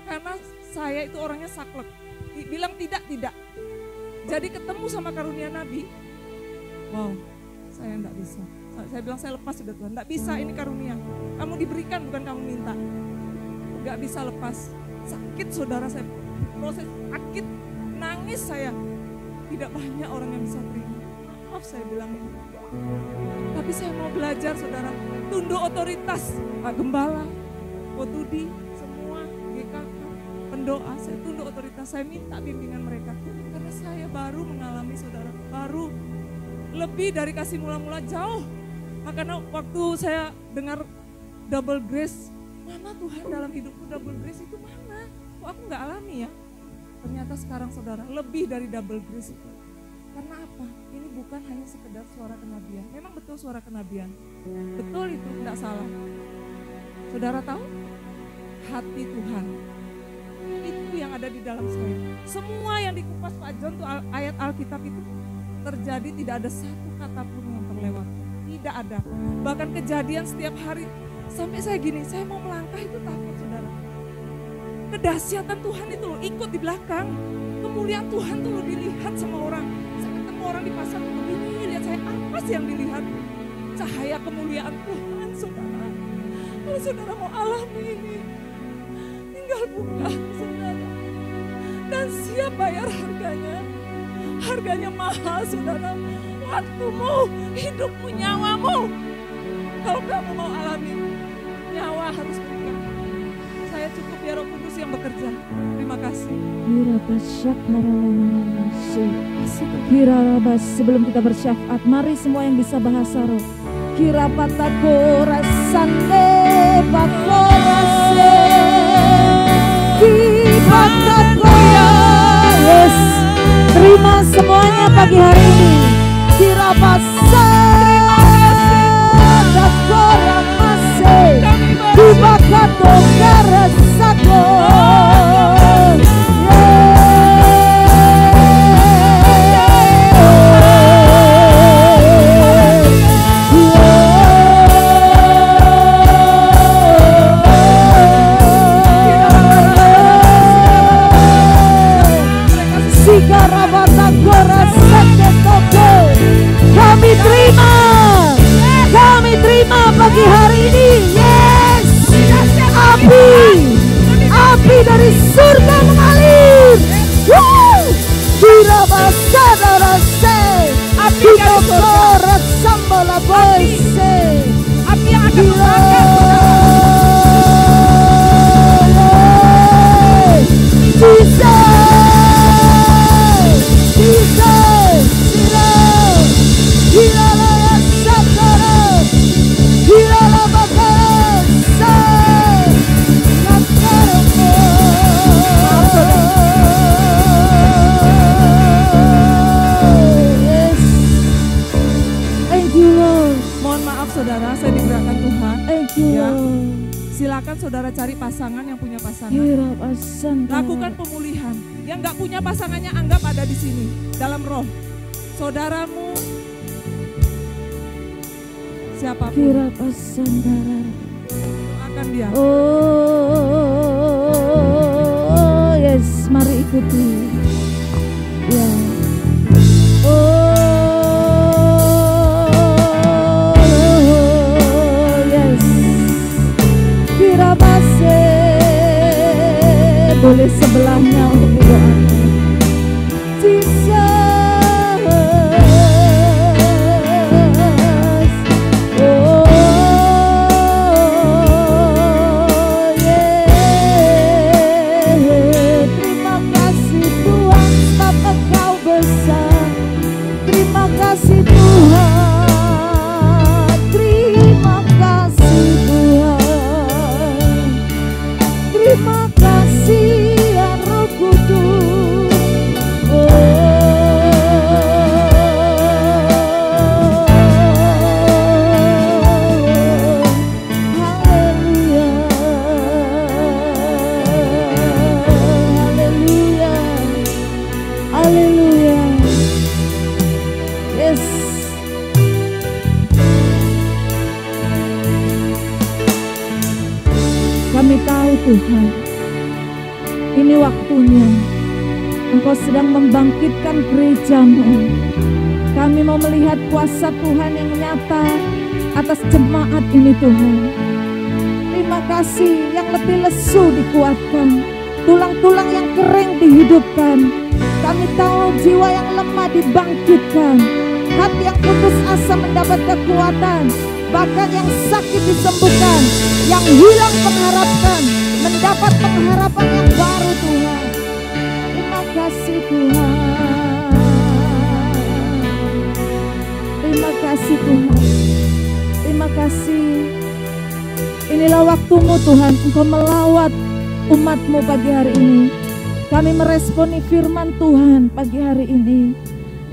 Karena saya itu orangnya saklek. Bilang tidak. Jadi ketemu sama karunia Nabi. Wow, saya enggak bisa. Saya bilang saya lepas sudah Tuhan. Enggak bisa, ini karunia. Kamu diberikan bukan kamu minta. Enggak bisa lepas. Sakit saudara, saya proses sakit. Nangis saya. Tidak banyak orang yang bisa terima. Maaf saya bilang ini. Tapi saya mau belajar saudara. Tunduk otoritas. Pak Gembala, Potudi, semua GKK, pendoa. Saya tunduk otoritas. Saya minta bimbingan mereka. Karena saya baru mengalami saudara. Baru lebih dari kasih mula-mula jauh. Karena waktu saya dengar double grace. Mana Tuhan dalam hidupku double grace itu mana? Kok aku gak alami ya? Ternyata sekarang saudara lebih dari double grace itu. Karena apa? Ini bukan hanya sekedar suara kenabian. Memang betul suara kenabian. Betul itu, tidak salah. Saudara tahu? Hati Tuhan. Itu yang ada di dalam saya. Semua yang dikupas Pak John tuh ayat Alkitab itu terjadi, tidak ada satu kata pun yang terlewatkan. Tidak ada. Bahkan kejadian setiap hari. Sampai saya gini, saya mau melangkah itu takut saudara. Kedahsyatan Tuhan itu loh, ikut di belakang. Kemuliaan Tuhan tuh loh dilihat sama orang. Saya ketemu orang di pasar begini, lihat saya, apa sih yang dilihat? Cahaya kemuliaan Tuhan saudara. Kalau saudara mau alami ini, tinggal buka saudara. Dan siap bayar harganya. Harganya mahal saudara. Waktumu, hidupmu, nyawamu. Kalau kamu mau alami, nyawa harus berikan. Saya cukup ya Roh Kudus yang bekerja. Terima kasih. Sebelum kita bersyafaat, mari semua yang bisa bahasa roh. Kirapatako rasande bakorase. Kirapatako yes. Terima semuanya pagi hari ini. Kirapasa dakoramase. Dibakato karasako. Kami terima pagi hari ini. Yes, api dari surga mengalir. Kira basa darase, api dari surga sambola boise, api yang akan membakar. Saudara, saya digerakkan Tuhan. Ya. Silakan saudara cari pasangan yang punya pasangan. Lakukan pemulihan. Yang nggak punya pasangannya anggap ada di sini dalam roh. Saudaramu siapapun. Doakan dia. Oh yes, mari ikuti. Ya. Boleh sebelahnya untuk berdoa. Jesus, oh yeah. Terima kasih Tuhan, sebab Engkau besar. Terima kasih Tuhan, tahu Tuhan, ini waktunya Engkau sedang membangkitkan gereja-Mu. Kami mau melihat kuasa Tuhan yang nyata atas jemaat ini Tuhan. Terima kasih, yang lebih lesu dikuatkan, tulang-tulang yang kering dihidupkan. Kami tahu jiwa yang lemah dibangkitkan, hati yang putus asa mendapat kekuatan, bahkan yang sakit disembuhkan, yang hilang pengharapan mendapat pengharapan yang baru Tuhan. Terima kasih Tuhan. Terima kasih Tuhan. Terima kasih. Inilah waktumu Tuhan, Engkau melawat umat-Mu pagi hari ini. Kami meresponi firman Tuhan pagi hari ini.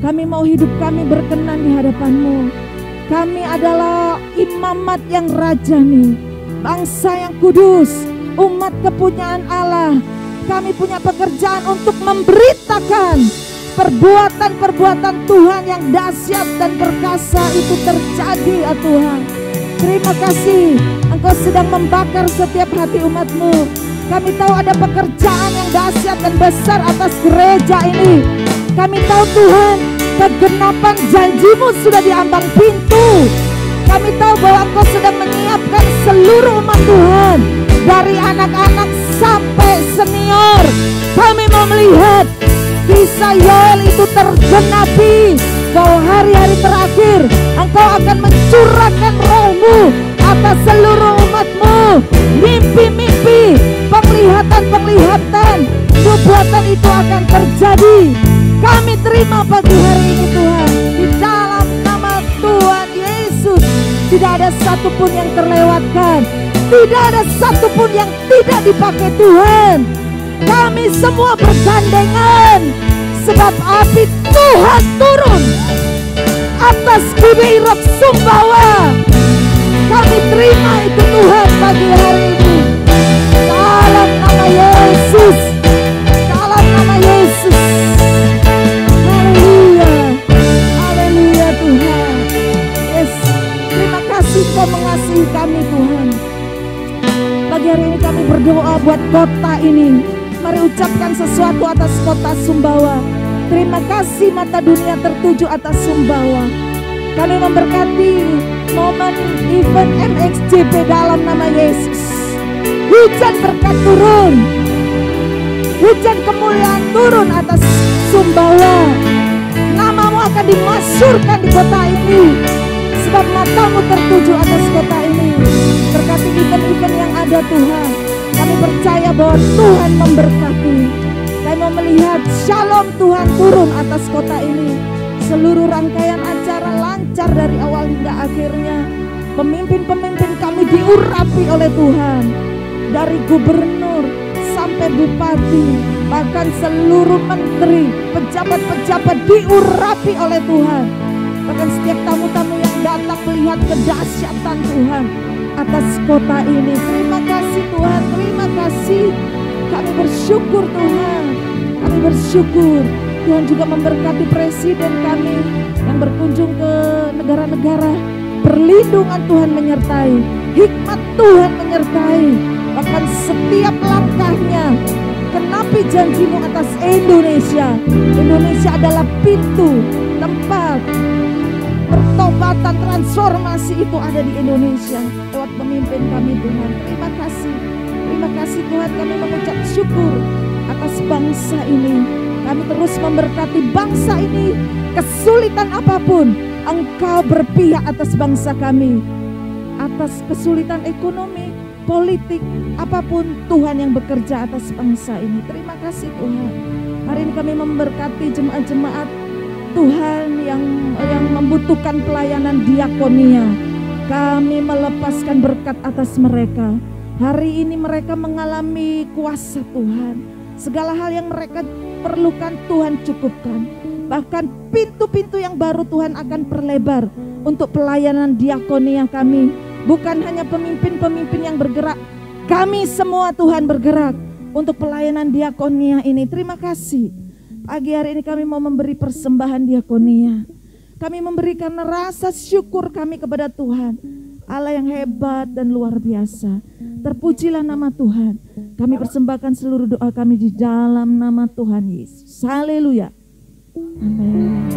Kami mau hidup kami berkenan di hadapan-Mu. Kami adalah imamat yang rajani, bangsa yang kudus, umat kepunyaan Allah. Kami punya pekerjaan untuk memberitakan perbuatan-perbuatan Tuhan yang dahsyat dan perkasa itu terjadi ya Tuhan. Terima kasih, Engkau sedang membakar setiap hati umat-Mu. Kami tahu ada pekerjaan yang dahsyat dan besar atas gereja ini. Kami tahu Tuhan, kegenapan janji-Mu sudah di ambang pintu. Kami tahu bahwa Engkau sedang menyiapkan seluruh umat Tuhan, dari anak-anak sampai senior. Kami mau melihat kisah Yoel itu tergenapi, bahwa hari-hari terakhir Engkau akan mencurahkan Roh-Mu atas seluruh umat-Mu. Mimpi-mimpi, penglihatan-penglihatan, nubuatan itu akan terjadi. Kami terima pagi hari ini Tuhan, di dalam nama Tuhan Yesus. Tidak ada satupun yang terlewatkan, tidak ada satupun yang tidak dipakai Tuhan. Kami semua bergandengan, sebab api Tuhan turun atas Kudus Rock Sumbawa. Kami terima itu Tuhan pagi hari ini. Dalam nama Yesus, dalam nama Yesus. Haleluya, haleluya Tuhan. Yes, terima kasih Kau mengasihi kami Tuhan. Pagi hari ini kami berdoa buat kota ini. Mari ucapkan sesuatu atas kota Sumbawa. Terima kasih mata dunia tertuju atas Sumbawa. Kami memberkati momen event MXJP dalam nama Yesus. Hujan berkat turun, hujan kemuliaan turun atas Sumbawa. Namamu akan dimasyhurkan di kota ini, sebab matamu tertuju atas kota ini. Berkati event-event yang ada Tuhan. Kami percaya bahwa Tuhan memberkati. Kami mau melihat shalom Tuhan turun atas kota ini. Seluruh rangkaian acara lancar dari awal hingga akhirnya. Pemimpin-pemimpin kami diurapi oleh Tuhan. Dari gubernur sampai bupati, bahkan seluruh menteri, pejabat-pejabat diurapi oleh Tuhan. Bahkan setiap tamu-tamu yang datang melihat kedahsyatan Tuhan atas kota ini. Terima kasih Tuhan, terima kasih. Kami bersyukur Tuhan, kami bersyukur. Tuhan juga memberkati presiden kami yang berkunjung ke negara-negara. Perlindungan Tuhan menyertai, hikmat Tuhan menyertai. Bahkan setiap langkahnya, genapi janji-Mu atas Indonesia. Indonesia adalah pintu, tempat pertobatan, transformasi itu ada di Indonesia lewat pemimpin kami Tuhan. Terima kasih. Terima kasih Tuhan, kami mengucap syukur atas bangsa ini. Kami terus memberkati bangsa ini. Kesulitan apapun, Engkau berpihak atas bangsa kami. Atas kesulitan ekonomi, politik, apapun Tuhan yang bekerja atas bangsa ini. Terima kasih Tuhan. Hari ini kami memberkati jemaat-jemaat Tuhan yang membutuhkan pelayanan diakonia. Kami melepaskan berkat atas mereka. Hari ini mereka mengalami kuasa Tuhan. Segala hal yang mereka perlukan Tuhan cukupkan. Bahkan pintu-pintu yang baru Tuhan akan perlebar untuk pelayanan diakonia kami. Bukan hanya pemimpin-pemimpin yang bergerak, kami semua Tuhan bergerak untuk pelayanan diakonia ini. Terima kasih. Pagi hari ini kami mau memberi persembahan diakonia. Kami memberikan rasa syukur kami kepada Tuhan, Allah yang hebat dan luar biasa. Terpujilah nama Tuhan. Kami persembahkan seluruh doa kami di dalam nama Tuhan Yesus. Haleluya. Amin.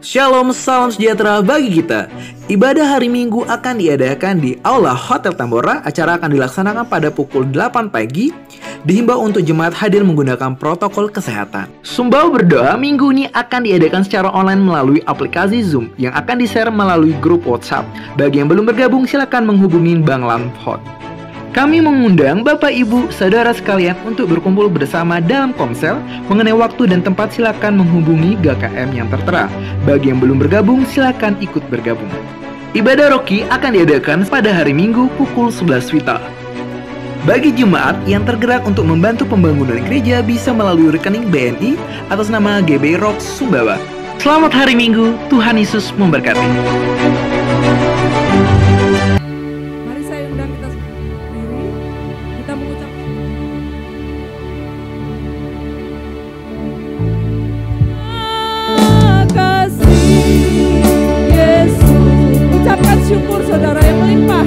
Shalom, salam sejahtera bagi kita. Ibadah hari Minggu akan diadakan di Aula Hotel Tambora. Acara akan dilaksanakan pada pukul 8 pagi. Dihimbau untuk jemaat hadir menggunakan protokol kesehatan. Sumbau berdoa minggu ini akan diadakan secara online melalui aplikasi Zoom yang akan di-share melalui grup WhatsApp. Bagi yang belum bergabung, silakan menghubungi Bang Lamhot. Kami mengundang Bapak, Ibu, Saudara sekalian untuk berkumpul bersama dalam komsel. Mengenai waktu dan tempat silakan menghubungi GKM yang tertera. Bagi yang belum bergabung, silakan ikut bergabung. Ibadah Roki akan diadakan pada hari Minggu pukul 11 WITA. Bagi jemaat yang tergerak untuk membantu pembangunan gereja bisa melalui rekening BNI atas nama GB Rock Sumbawa. Selamat hari Minggu, Tuhan Yesus memberkati. Ucapkan syukur saudara yang melimpah.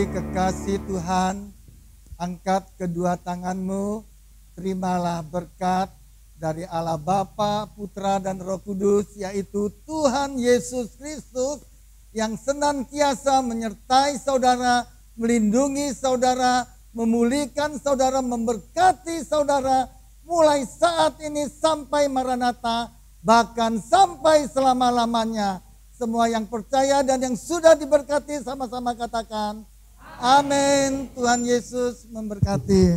Kekasih Tuhan, angkat kedua tanganmu, terimalah berkat dari Allah Bapa, Putra dan Roh Kudus, yaitu Tuhan Yesus Kristus yang senantiasa menyertai saudara, melindungi saudara, memulihkan saudara, memberkati saudara, mulai saat ini sampai Maranatha, bahkan sampai selama-lamanya. Semua yang percaya dan yang sudah diberkati sama-sama katakan, amin. Tuhan Yesus memberkati.